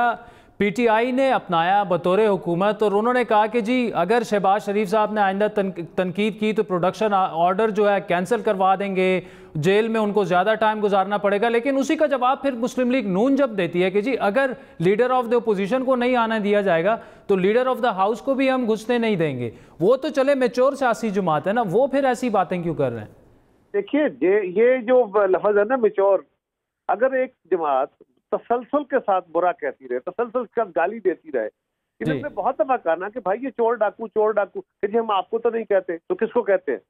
पीटीआई ने अपनाया बतौर हुकूमत, और उन्होंने कहा कि जी अगर शहबाज शरीफ साहब ने आइंदा तनकीद की तो प्रोडक्शन ऑर्डर जो है कैंसिल करवा देंगे, जेल में उनको ज़्यादा टाइम गुजारना पड़ेगा। लेकिन उसी का जवाब फिर मुस्लिम लीग नून जब देती है कि जी अगर लीडर ऑफ द ओपोजिशन को नहीं आने दिया जाएगा तो लीडर ऑफ द हाउस को भी हम घुसने नहीं देंगे। वो तो चले मैच्योर सियासी जमात है ना, वो फिर ऐसी बातें क्यों कर रहे हैं? देखिए ये जो लफ्ज है ना मैच्योर, अगर एक जमात तसलसल के साथ बुरा कहती रहे, तसलसल के साथ गाली देती रहे, इन्होंने बहुत दफा कहा ना कि भाई ये चोर डाकू कि जी हम आपको तो नहीं कहते, तो किसको कहते हैं?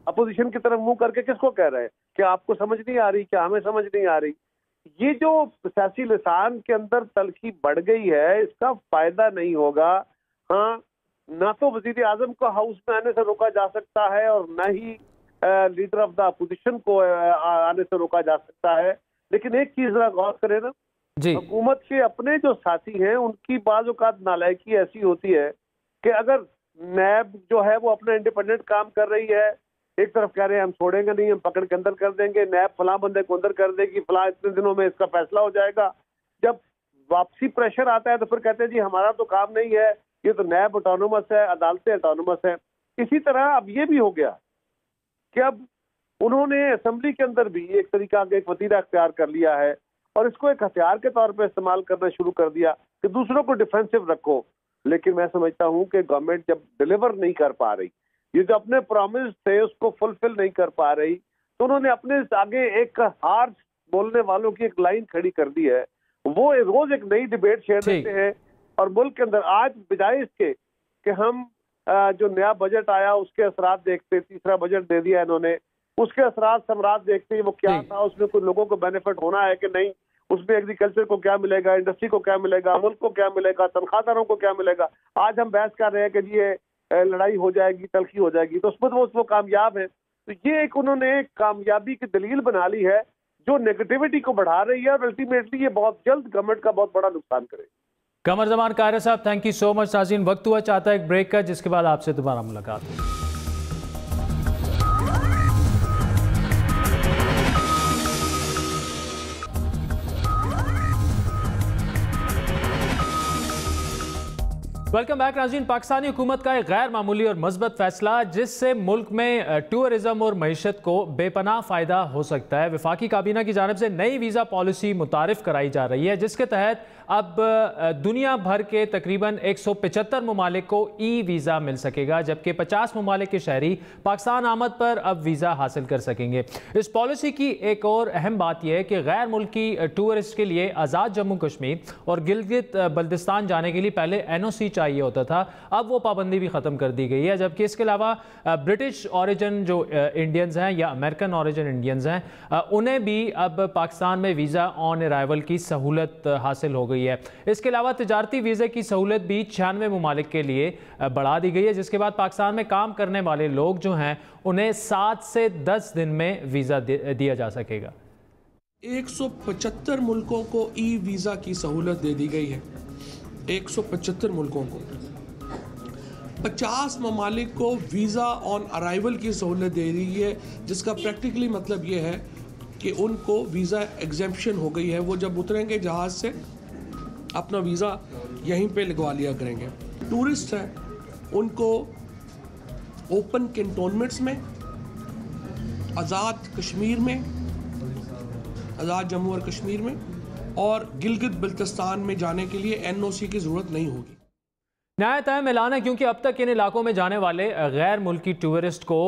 अपोजिशन की तरफ मुंह करके किसको कह रहे हैं? कि आपको समझ नहीं आ रही, क्या हमें समझ नहीं आ रही? ये जो सियासी लिसान के अंदर तलखी बढ़ गई है, इसका फायदा नहीं होगा। हाँ, ना तो वजीर आजम को हाउस में आने से रोका जा सकता है, और न ही लीडर ऑफ द अपोजिशन को आने से रोका जा सकता है। लेकिन एक चीज जरा गौर करें ना, हुकूमत के अपने जो साथी हैं उनकी बाज़ औक़ात नालायकी ऐसी होती है कि अगर नैब जो है वो अपना इंडिपेंडेंट काम कर रही है, एक तरफ कह रहे हैं हम छोड़ेंगे नहीं, हम पकड़ के अंदर कर देंगे, नैब फलां बंदे को अंदर कर देगी, फलां इतने दिनों में इसका फैसला हो जाएगा। जब वापसी प्रेशर आता है तो फिर कहते हैं जी हमारा तो काम नहीं है, ये तो नैब ऑटोनोमस है, अदालतें ऑटोनोमस है। इसी तरह अब ये भी हो गया कि अब उन्होंने असेंबली के अंदर भी एक तरीका का एक वतीरा अख्तियार कर लिया है, और इसको एक हथियार के तौर पर इस्तेमाल करना शुरू कर दिया कि दूसरों को डिफेंसिव रखो। लेकिन मैं समझता हूं कि गवर्नमेंट जब डिलीवर नहीं कर पा रही, ये जो अपने प्रॉमिस थे उसको फुलफिल नहीं कर पा रही, तो उन्होंने अपने आगे एक हार बोलने वालों की एक लाइन खड़ी कर दी है। वो रोज एक नई डिबेट छेड़ देते हैं, और मुल्क के अंदर आज बजाय इसके कि हम जो नया बजट आया उसके असरात देखते, तीसरा बजट दे दिया इन्होंने, उसके असरात समरात देखते हैं वो क्या था, उसमें कुछ लोगों को बेनिफिट होना है कि नहीं, उसमें एग्रीकल्चर को क्या मिलेगा, इंडस्ट्री को क्या मिलेगा, मुल्क को क्या मिलेगा, तनख्वाहदारों को क्या मिलेगा। आज हम बहस कर रहे हैं कि ये लड़ाई हो जाएगी, तलखी हो जाएगी, तो उसमें वो कामयाब है। तो ये एक उन्होंने कामयाबी की दलील बना ली है जो नेगेटिविटी को बढ़ा रही है, और अल्टीमेटली ये बहुत जल्द गवर्नमेंट का बहुत बड़ा नुकसान करेगी। कमर जमान कायरा साहब, थैंक यू सो मच। नाज़रीन, वक्त हुआ चाहता है एक ब्रेक का, जिसके बाद आपसे दोबारा मुलाकात होगी। वेलकम बैक नाज़रीन। पाकिस्तानी हुकूमत का एक गैर मामूली और मस्बत फैसला, जिससे मुल्क में टूरिज्म और मईशत को बेपनाह फ़ायदा हो सकता है। वफाकी काबीना की जानिब से नई वीज़ा पॉलिसी मुतारिफ कराई जा रही है, जिसके तहत अब दुनिया भर के तकरीबन 175 ममालिक को ई वीज़ा मिल सकेगा, जबकि 50 ममालिक के शहरी पाकिस्तान आमद पर अब वीज़ा हासिल कर सकेंगे। इस पॉलिसी की एक और अहम बात यह है कि गैर मुल्की टूरिस्ट के लिए आज़ाद जम्मू कश्मीर और गिलगित बल्तिस्तान जाने के लिए पहले NOC चाहिए होता था, अब वो पाबंदी भी ख़त्म कर दी गई है। जबकि इसके अलावा ब्रिटिश ऑरिजिन जो इंडियंस हैं या अमेरिकन ऑरिजिन इंडियंस हैं, उन्हें भी अब पाकिस्तान में वीज़ा ऑन अराइवल की सहूलत हासिल हो गई है। इसके अलावा तिजारती वीज़े की सहूलत भी 96 ममालिक के लिए बढ़ा दी गई है, जिसके बाद पाकिस्तान में काम करने वाले लोग जो हैं उन्हें 7 से 10 दिन में वीज़ा दिया जा सकेगा। 175 मुल्कों को ई वीज़ा की सहूलत दे दी गई है। 175 मुल्कों को, 50 ममालिक को वीज़ा ऑन अराइवल की सहूलत दे दी है, जिसका प्रैक्टिकली मतलब ये है कि उनको वीज़ा एग्जेम्पशन हो गई है। वो जब उतरेंगे जहाज़ से अपना वीज़ा यहीं पे लगवा लिया करेंगे। टूरिस्ट हैं उनको ओपन कैंटोनमेंट्स में, आज़ाद कश्मीर में, आज़ाद जम्मू और कश्मीर में और गिलगित बल्तिस्तान में जाने के लिए NOC की ज़रूरत नहीं होगी। नया तय ऐलान है क्योंकि अब तक इन इलाकों में जाने वाले गैर मुल्की टूरिस्ट को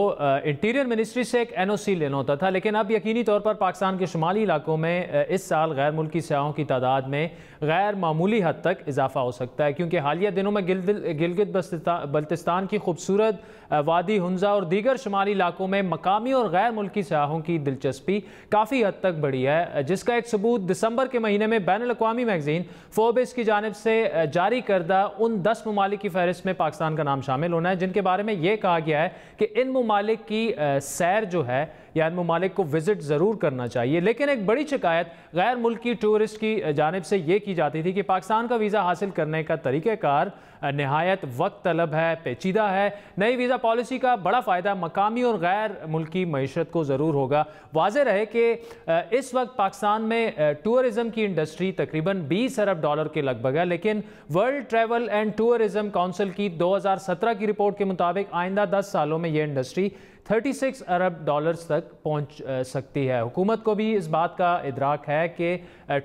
इंटीरियर मिनिस्ट्री से एक NOC लेना होता था, लेकिन अब यकीनी तौर पर पाकिस्तान के शुमाली इलाकों में इस साल गैर मुल्की सयाहों की तादाद में गैर मामूली हद तक इजाफा हो सकता है, क्योंकि हालिया दिनों में गिलगित बल्तिस्तान की खूबसूरत वादी हुंजा और दीगर शुमाली इलाकों में मकामी और गैर मुल्की सयाहों की दिलचस्पी काफ़ी हद तक बढ़ी है, जिसका एक सबूत दिसंबर के महीने में बैनुल अक़वामी मैगजीन फोर्ब्स की जानिब से जारी करदा उन 10 ममालिक की फहरिस्त में पाकिस्तान का नाम शामिल होना है, जिनके बारे में यह कहा गया है कि इन ममालिक की सैर जो है या इन ममालिक को विजिट ज़रूर करना चाहिए। लेकिन एक बड़ी शिकायत गैर मुल्की टूरिस्ट की जानिब से ये की जाती थी कि पाकिस्तान का वीज़ा हासिल करने का तरीक़ाकार नहायत वक्त तलब है, पेचीदा है। नई वीज़ा पॉलिसी का बड़ा फ़ायदा मकामी और गैर मुल्की मईशत को ज़रूर होगा। वाज़ेह रहे कि इस वक्त पाकिस्तान में टूरिज़म की इंडस्ट्री तकरीबन 20 अरब डॉलर के लगभग है, लेकिन world travel and tourism council की 2017 की रिपोर्ट के मुताबिक आइंदा 10 सालों में ये इंडस्ट्री 36 अरब डॉलर्स तक पहुंच सकती है। हुकूमत को भी इस बात का इदराक है कि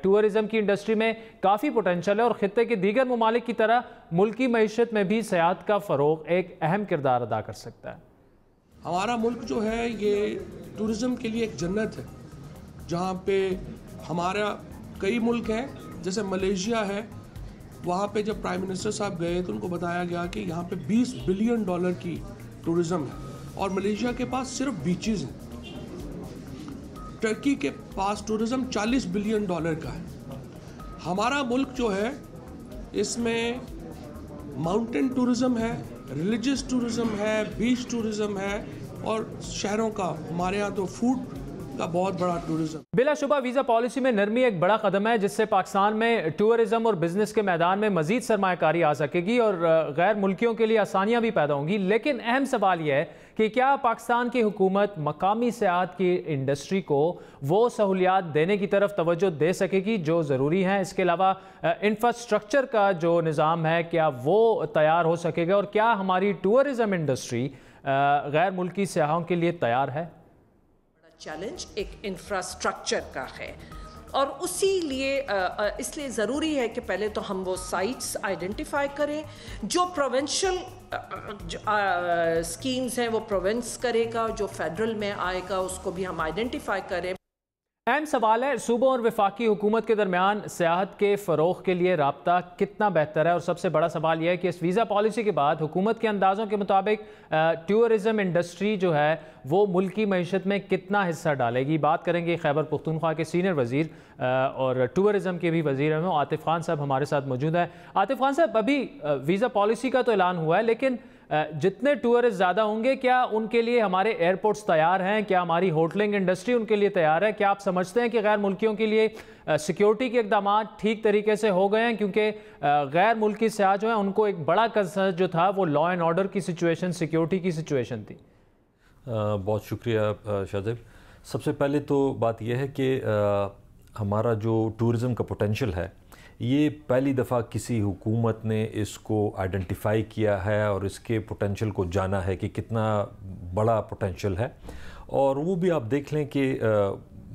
टूरिज़म की इंडस्ट्री में काफ़ी पोटेंशल है और ख़ित्ते के दीगर ममालिक की तरह मुल्की मईशत में भी सयाहत का फ़रोग़ एक अहम किरदार अदा कर सकता है। हमारा मुल्क जो है ये टूरिज़म के लिए एक जन्नत है, जहाँ पे हमारा कई मुल्क हैं, जैसे मलेशिया है। वहाँ पे जब प्राइम मिनिस्टर साहब गए तो उनको बताया गया कि यहाँ पे 20 बिलियन डॉलर की टूरिज़म है और मलेशिया के पास सिर्फ बीचेस हैं। टर्की के पास टूरिज़म 40 बिलियन डॉलर का है। हमारा मुल्क जो है इसमें माउंटेन टूरिज़म है, रिलीजियस टूरिज़म है, बीच टूरिज़म है और शहरों का हमारे यहाँ तो फूड का बहुत बड़ा टूरिज़म। बिलाशुबा वीज़ा पॉलिसी में नरमी एक बड़ा कदम है, जिससे पाकिस्तान में टूरिज़म और बिजनेस के मैदान में मजीद सरमायाकारी आ सकेगी और गैर मुल्कियों के लिए आसानियाँ भी पैदा होंगी। लेकिन अहम सवाल यह है कि क्या पाकिस्तान की हुकूमत मकामी सयाहत की इंडस्ट्री को वो सहूलियात देने की तरफ तवज्जो दे सकेगी जो ज़रूरी हैं। इसके अलावा इंफ्रास्ट्रक्चर का जो निज़ाम है क्या वो तैयार हो सकेगा और क्या हमारी टूरिज़म इंडस्ट्री गैर मुल्की सयाहों के लिए तैयार है। चैलेंज एक इंफ्रास्ट्रक्चर का है और उसी लिए इसलिए ज़रूरी है कि पहले तो हम वो साइट्स आइडेंटिफाई करें। जो प्रोविंशियल स्कीम्स हैं वो प्रोविंस करेगा, जो फेडरल में आएगा उसको भी हम आइडेंटिफाई करें। अहम सवाल है सूबों और वफाकी हुकूमत के दरमियान सियाहत के फ़रोग़ के लिए राब्ता कितना बेहतर है और सबसे बड़ा सवाल यह है कि इस वीज़ा पॉलिसी के बाद हुकूमत के अंदाज़ों के मुताबिक टूरिज़म इंडस्ट्री जो है वो मुल्की मईशत में कितना हिस्सा डालेगी। बात करेंगे खैबर पख्तूनख्वा के सीनियर वज़ीर और टूरिज़म के भी वज़ीर हैं आतिफ़ खान साहब हमारे साथ मौजूद हैं। आतिफ़ खान साहब, अभी वीज़ा पॉलिसी का तो ऐलान हुआ है, लेकिन जितने टूरिस्ट ज़्यादा होंगे क्या उनके लिए हमारे एयरपोर्ट्स तैयार हैं, क्या हमारी होटलिंग इंडस्ट्री उनके लिए तैयार है? क्या आप समझते हैं कि गैर मुल्कियों के लिए सिक्योरिटी के इक़दाम ठीक तरीके से हो गए हैं? क्योंकि गैर मुल्की सयाह जो है उनको एक बड़ा कंसर्न जो था वो लॉ एंड ऑर्डर की सिचुएशन, सिक्योरिटी की सिचुएशन थी। बहुत शुक्रिया शाहज़ेब। सबसे पहले तो बात यह है कि हमारा जो टूरिज़म का पोटेंशल है ये पहली दफ़ा किसी हुकूमत ने इसको आइडेंटिफाई किया है और इसके पोटेंशल को जाना है कि कितना बड़ा पोटेंशल है। और वो भी आप देख लें कि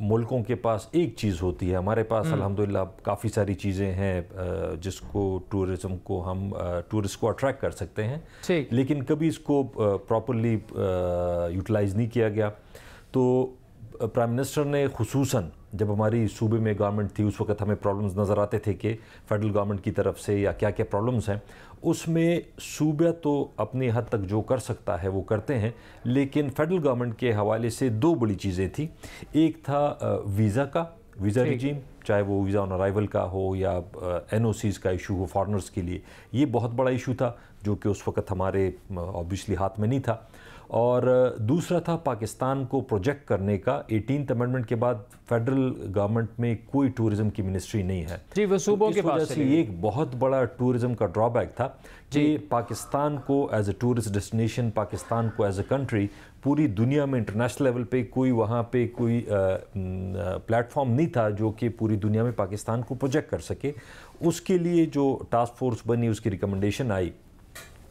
मुल्कों के पास एक चीज़ होती है, हमारे पास अल्हम्दुलिल्लाह काफ़ी सारी चीज़ें हैं जिसको टूरिज़म को हम टूरिस्ट को अट्रैक्ट कर सकते हैं, लेकिन कभी इसको प्रॉपरली यूटिलाइज़ नहीं किया गया। तो प्राइम मिनिस्टर ने खुसूसन जब हमारी सूबे में गवर्नमेंट थी उस वक्त हमें प्रॉब्लम्स नज़र आते थे कि फेडरल गवर्नमेंट की तरफ से या क्या क्या प्रॉब्लम्स हैं, उसमें सूबा तो अपनी हद तक जो कर सकता है वो करते हैं, लेकिन फेडरल गवर्नमेंट के हवाले से दो बड़ी चीज़ें थी। एक था वीज़ा का, वीज़ा रिजीम, चाहे वो वीज़ा ऑन अराइवल का हो या NOCs का इशू हो फॉरनर्स के लिए, ये बहुत बड़ा इशू था जो कि उस वक्त हमारे ऑब्वियसली हाथ में नहीं था। और दूसरा था पाकिस्तान को प्रोजेक्ट करने का। 18th अमेंडमेंट के बाद फेडरल गवर्नमेंट में कोई टूरिज़म की मिनिस्ट्री नहीं है जी, वो सूबों के पास ये एक बहुत बड़ा टूरिज़म का ड्रॉबैक था कि पाकिस्तान को as a tourist destination, Pakistan को एज ए कंट्री पूरी दुनिया में इंटरनेशनल लेवल पे कोई वहाँ पे कोई प्लेटफॉर्म नहीं था जो कि पूरी दुनिया में पाकिस्तान को प्रोजेक्ट कर सके। उसके लिए जो टास्क फोर्स बनी उसकी रिकमेंडेशन आई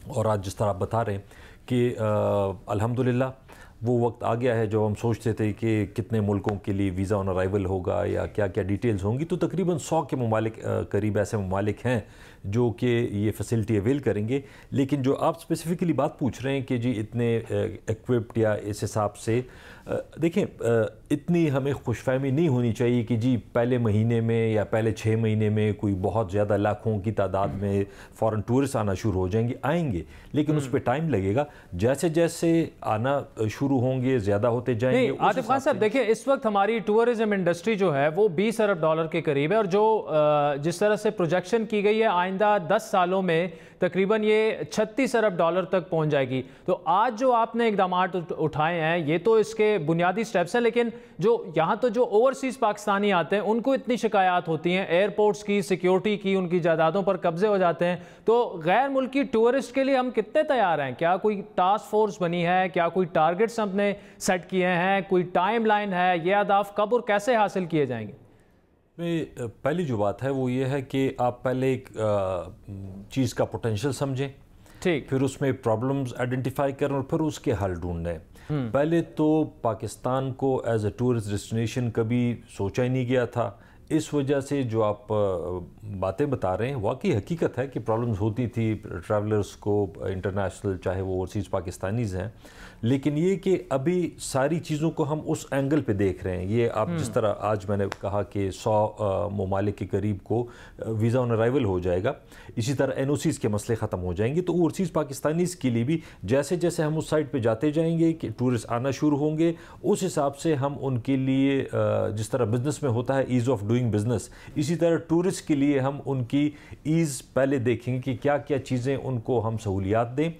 और आज जिस तरह आप बता रहे हैं कि अल्हम्दुलिल्लाह वो वक्त आ गया है जब हम सोचते थे कि कितने मुल्कों के लिए वीज़ा ऑन अराइवल होगा या क्या क्या डिटेल्स होंगी। तो तकरीबन 100 के ममालिक करीब ऐसे ममालिक हैं जो कि ये फैसिलिटी अवेल करेंगे। लेकिन जो आप स्पेसिफ़िकली बात पूछ रहे हैं कि जी इतने इक्विप्ड या इस हिसाब से देखें, इतनी हमें खुशफहमी नहीं होनी चाहिए कि जी पहले महीने में या पहले 6 महीने में कोई बहुत ज़्यादा लाखों की तादाद में फ़ॉरेन टूरिस्ट आना शुरू हो जाएंगे। आएंगे लेकिन उस पर टाइम लगेगा। जैसे जैसे आना शुरू होंगे, ज़्यादा होते जाएंगे। आतिफ खान साहब देखिए, इस वक्त हमारी टूरिज्म इंडस्ट्री जो है वो 20 अरब डॉलर के करीब है और जो जिस तरह से प्रोजेक्शन की गई है आइंदा 10 सालों में तकरीबन ये 36 अरब डॉलर तक पहुंच जाएगी। तो आज जो आपने इकदाम उठाए हैं ये तो इसके बुनियादी स्टेप्स हैं, लेकिन जो यहाँ तो जो ओवरसीज़ पाकिस्तानी आते हैं उनको इतनी शिकायत होती हैं एयरपोर्ट्स की, सिक्योरिटी की, उनकी जायदादों पर कब्जे हो जाते हैं। तो गैर मुल्की टूरिस्ट के लिए हम कितने तैयार हैं? क्या कोई टास्क फोर्स बनी है? क्या कोई टारगेट्स हमने सेट किए हैं? कोई टाइम लाइन है? ये अहदाफ कब और कैसे हासिल किए जाएंगे? पहली जो बात है वो ये है कि आप पहले एक चीज़ का पोटेंशियल समझें, ठीक, फिर उसमें प्रॉब्लम्स आइडेंटिफाई करें और फिर उसके हल ढूंढें। पहले तो पाकिस्तान को एज अ टूरिस्ट डेस्टिनेशन कभी सोचा ही नहीं गया था। इस वजह से जो आप बातें बता रहे हैं वाकई हकीकत है कि प्रॉब्लम्स होती थी ट्रैवलर्स को, इंटरनेशनल चाहे वो ओवरसीज़ पाकिस्तानीज़ हैं। लेकिन ये कि अभी सारी चीज़ों को हम उस एंगल पे देख रहे हैं। ये आप जिस तरह आज मैंने कहा कि 100 ममालिक के करीब को वीज़ा ऑन अराइवल हो जाएगा, इसी तरह NOCs के मसले ख़त्म हो जाएंगे। तो ओवरसीज़ पाकिस्तानीज़ के लिए भी जैसे जैसे हम उस साइड पे जाते जाएंगे कि टूरिस्ट आना शुरू होंगे, उस हिसाब से हम उनके लिए जिस तरह बिज़नेस में होता है ईज़ ऑफ डूइंग बिज़नेस, इसी तरह टूरिस्ट के लिए हम उनकी ईज़ पहले देखेंगे कि क्या क्या चीज़ें उनको हम सहूलियात दें,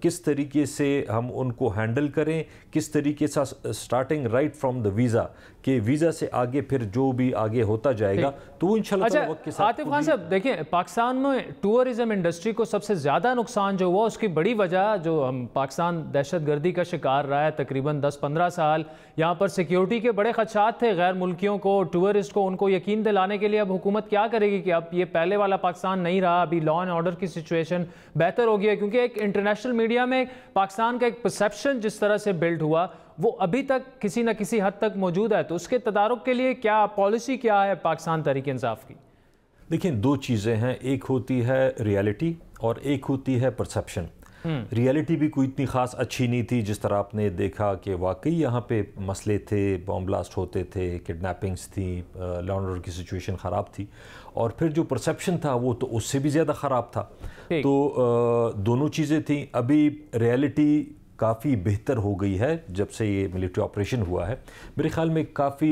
किस तरीके से हम उनको हैंडल करें, किस तरीके से starting right from the visa कि वीज़ा से आगे फिर जो भी आगे होता जाएगा तो इंशाल्लाह अच्छा, वक्त के साथ। आतिफ खान साहब देखिए, पाकिस्तान में टूरिज्म इंडस्ट्री को सबसे ज़्यादा नुकसान जो हुआ उसकी बड़ी वजह जो हम पाकिस्तान दहशतगर्दी का शिकार रहा है तकरीबन 10-15 साल। यहाँ पर सिक्योरिटी के बड़े खदशात थे गैर मुल्कियों को, टूरिस्ट को, उनको यकीन दिलाने के लिए अब हुकूमत क्या करेगी कि अब ये पहले वाला पाकिस्तान नहीं रहा, अभी लॉ एंड ऑर्डर की सिचुएशन बेहतर हो गई है। क्योंकि एक इंटरनेशनल मीडिया में पाकिस्तान का एक परसेप्शन जिस तरह से बिल्ड हुआ वो अभी तक किसी न किसी हद तक मौजूद है। तो उसके तदारुक के लिए क्या पॉलिसी क्या है पाकिस्तान तहरीक इंसाफ की? देखिए, दो चीज़ें हैं, एक होती है रियलिटी और एक होती है परसेप्शन। रियलिटी भी कोई इतनी ख़ास अच्छी नहीं थी, जिस तरह आपने देखा कि वाकई यहाँ पे मसले थे, बॉम्ब ब्लास्ट होते थे, किडनैपिंग्स थी, लॉ एंड ऑर्डर की सिचुएशन ख़राब थी। और फिर जो परसेप्शन था वो तो उससे भी ज़्यादा ख़राब था। तो दोनों चीज़ें थी। अभी रियलिटी काफ़ी बेहतर हो गई है जब से ये मिलिट्री ऑपरेशन हुआ है। मेरे ख्याल में काफ़ी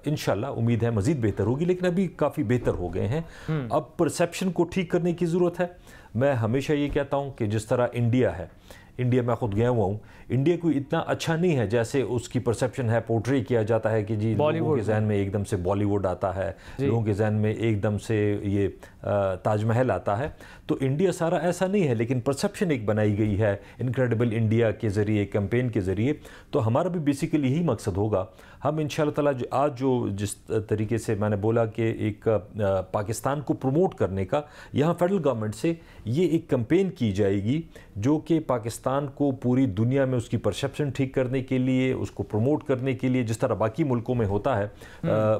इंशाल्लाह उम्मीद है मज़ीद बेहतर होगी, लेकिन अभी काफ़ी बेहतर हो गए हैं। अब परसेप्शन को ठीक करने की ज़रूरत है। मैं हमेशा ये कहता हूँ कि जिस तरह इंडिया है, इंडिया मैं ख़ुद गया हुआ हूँ, इंडिया कोई इतना अच्छा नहीं है जैसे उसकी परसेप्शन है, पोर्ट्रे किया जाता है कि जी लोगों के जहन में एकदम से बॉलीवुड आता है, लोगों के जहन में एकदम से ये ताजमहल आता है। तो इंडिया सारा ऐसा नहीं है, लेकिन परसेप्शन एक बनाई गई है इनक्रेडिबल इंडिया के ज़रिए, कैंपेन के ज़रिए। तो हमारा भी बेसिकली यही मकसद होगा। हम इंशाअल्लाह ताला आज जो जिस तरीके से मैंने बोला कि एक पाकिस्तान को प्रमोट करने का यहाँ फेडरल गवर्नमेंट से ये एक कैंपेन की जाएगी जो कि पाकिस्तान को पूरी दुनिया में उसकी परसेप्शन ठीक करने के लिए, उसको प्रमोट करने के लिए, जिस तरह बाकी मुल्कों में होता है।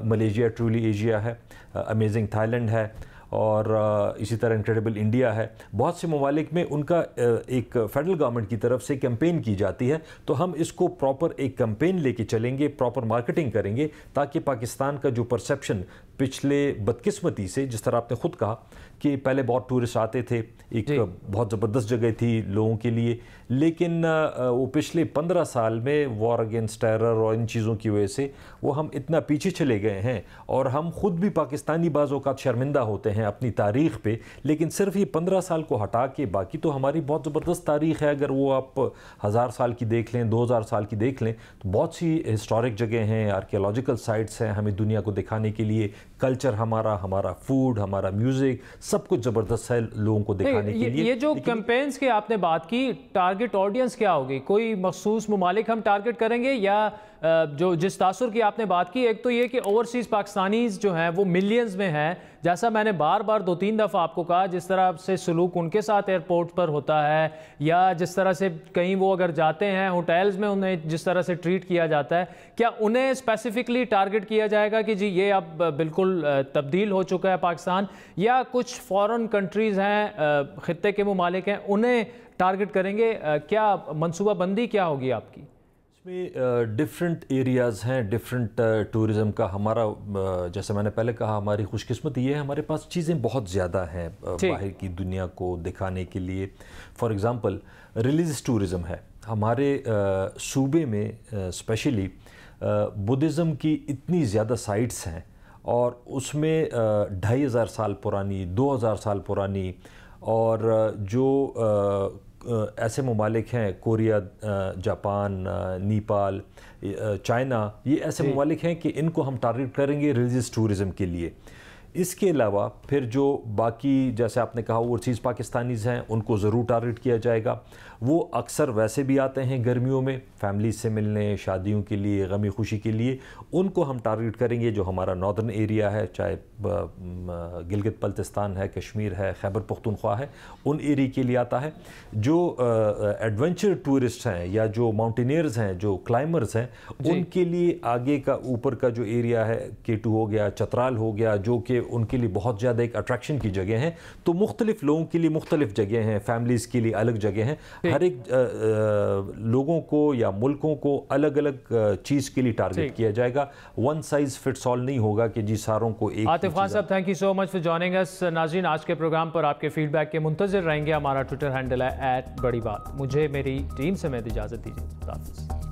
मलेशिया ट्रूली एशिया है, अमेजिंग थाईलैंड है और इसी तरह इनक्रेडिबल इंडिया है। बहुत से ममालिक में उनका एक फेडरल गवर्नमेंट की तरफ से कैंपेन की जाती है। तो हम इसको प्रॉपर एक कैंपेन लेके चलेंगे, प्रॉपर मार्केटिंग करेंगे, ताकि पाकिस्तान का जो परसेप्शन पिछले बदकिस्मती से, जिस तरह आपने ख़ुद कहा कि पहले बहुत टूरिस्ट आते थे, एक बहुत ज़बरदस्त जगह थी लोगों के लिए, लेकिन वो पिछले 15 साल में वॉर अगेंस्ट टेरर और इन चीज़ों की वजह से वो हम इतना पीछे चले गए हैं। और हम ख़ुद भी पाकिस्तानी बाज़ों का शर्मिंदा होते हैं अपनी तारीख़ पे, लेकिन सिर्फ ये 15 साल को हटा के बाकी तो हमारी बहुत ज़बरदस्त तारीख़ है। अगर वो आप 1000 साल की देख लें, 2000 साल की देख लें, तो बहुत सी हिस्टोरिक जगह हैं, आर्कियोलॉजिकल साइट्स हैं हमें दुनिया को दिखाने के लिए। कल्चर हमारा फूड, हमारा म्यूज़िक, सब कुछ ज़बरदस्त है लोगों को दिखाने के लिए। ये जो कैंपेन्स की आपने बात की, टारगेट ऑडियंस क्या होगी? कोई मखसूस ममालिक हम टारगेट करेंगे या जो जिस तासुर की आपने बात की, एक तो ये कि ओवरसीज़ पाकिस्तानीज़ जो हैं वो मिलियंस में हैं, जैसा मैंने बार बार 2-3 दफ़ा आपको कहा, जिस तरह से सलूक उनके साथ एयरपोर्ट पर होता है या जिस तरह से कहीं वो अगर जाते हैं होटल्स में उन्हें जिस तरह से ट्रीट किया जाता है, क्या उन्हें स्पेसिफिकली टारगेट किया जाएगा कि जी ये अब बिल्कुल तब्दील हो चुका है पाकिस्तान, या कुछ फॉरेन कंट्रीज़ हैं, खित्ते के ममालिक हैं, उन्हें टारगेट करेंगे? क्या मनसूबाबंदी क्या होगी आपकी? इसमें डिफरेंट एरियाज़ हैं, डिफरेंट टूरिज़म का। हमारा जैसे मैंने पहले कहा, हमारी खुशकिस्मती ये है, हमारे पास चीज़ें बहुत ज़्यादा हैं बाहर की दुनिया को दिखाने के लिए। फॉर एग्ज़ाम्पल रिलीजियस टूरिज़म है हमारे सूबे में, स्पेशली बुद्धिज़्म की इतनी ज़्यादा साइट्स हैं और उसमें 2500 साल पुरानी, 2000 साल पुरानी, और जो ऐसे ममालिक हैं कोरिया, जापान, नेपाल, चाइना, ये ऐसे ममालिक हैं कि इनको हम टारगेट करेंगे रिलीजियस टूरिज़म के लिए। इसके अलावा फिर जो बाकी, जैसे आपने कहा ओवरसीज़ पाकिस्तानीज़ हैं, उनको ज़रूर टारगेट किया जाएगा। वो अक्सर वैसे भी आते हैं गर्मियों में फैमिली से मिलने, शादियों के लिए, गमी खुशी के लिए, उनको हम टारगेट करेंगे। जो हमारा नॉर्दर्न एरिया है, चाहे गिलगित बल्तिस्तान है, कश्मीर है, खैबर पख्तूनख्वा है, उन एरिया के लिए आता है। जो एडवेंचर टूरिस्ट हैं या जो माउंटेनियर्स हैं, जो क्लाइंबर्स हैं, उनके लिए आगे का ऊपर का जो एरिया है, K2 हो गया, चतराल हो गया, जो कि उनके लिए बहुत ज़्यादा एक अट्रैक्शन की जगह हैं। तो मुख्तलिफ लोगों के लिए मुख्तलिफ जगह हैं, फैमिलीज़ के लिए अलग जगह हैं। हर एक लोगों को या मुल्कों को अलग अलग चीज़ के लिए टारगेट किया जाएगा। वन साइज फिट्स ऑल नहीं होगा कि जी सारों को एक। आतिफ खान साहब, thank you so much for joining us. नाज़रीन, आज के प्रोग्राम पर आपके फीडबैक के मुंतज़िर रहेंगे। हमारा ट्विटर हैंडल है @बड़ी बात। मुझे मेरी टीम से मैं इजाज़त दीजिए।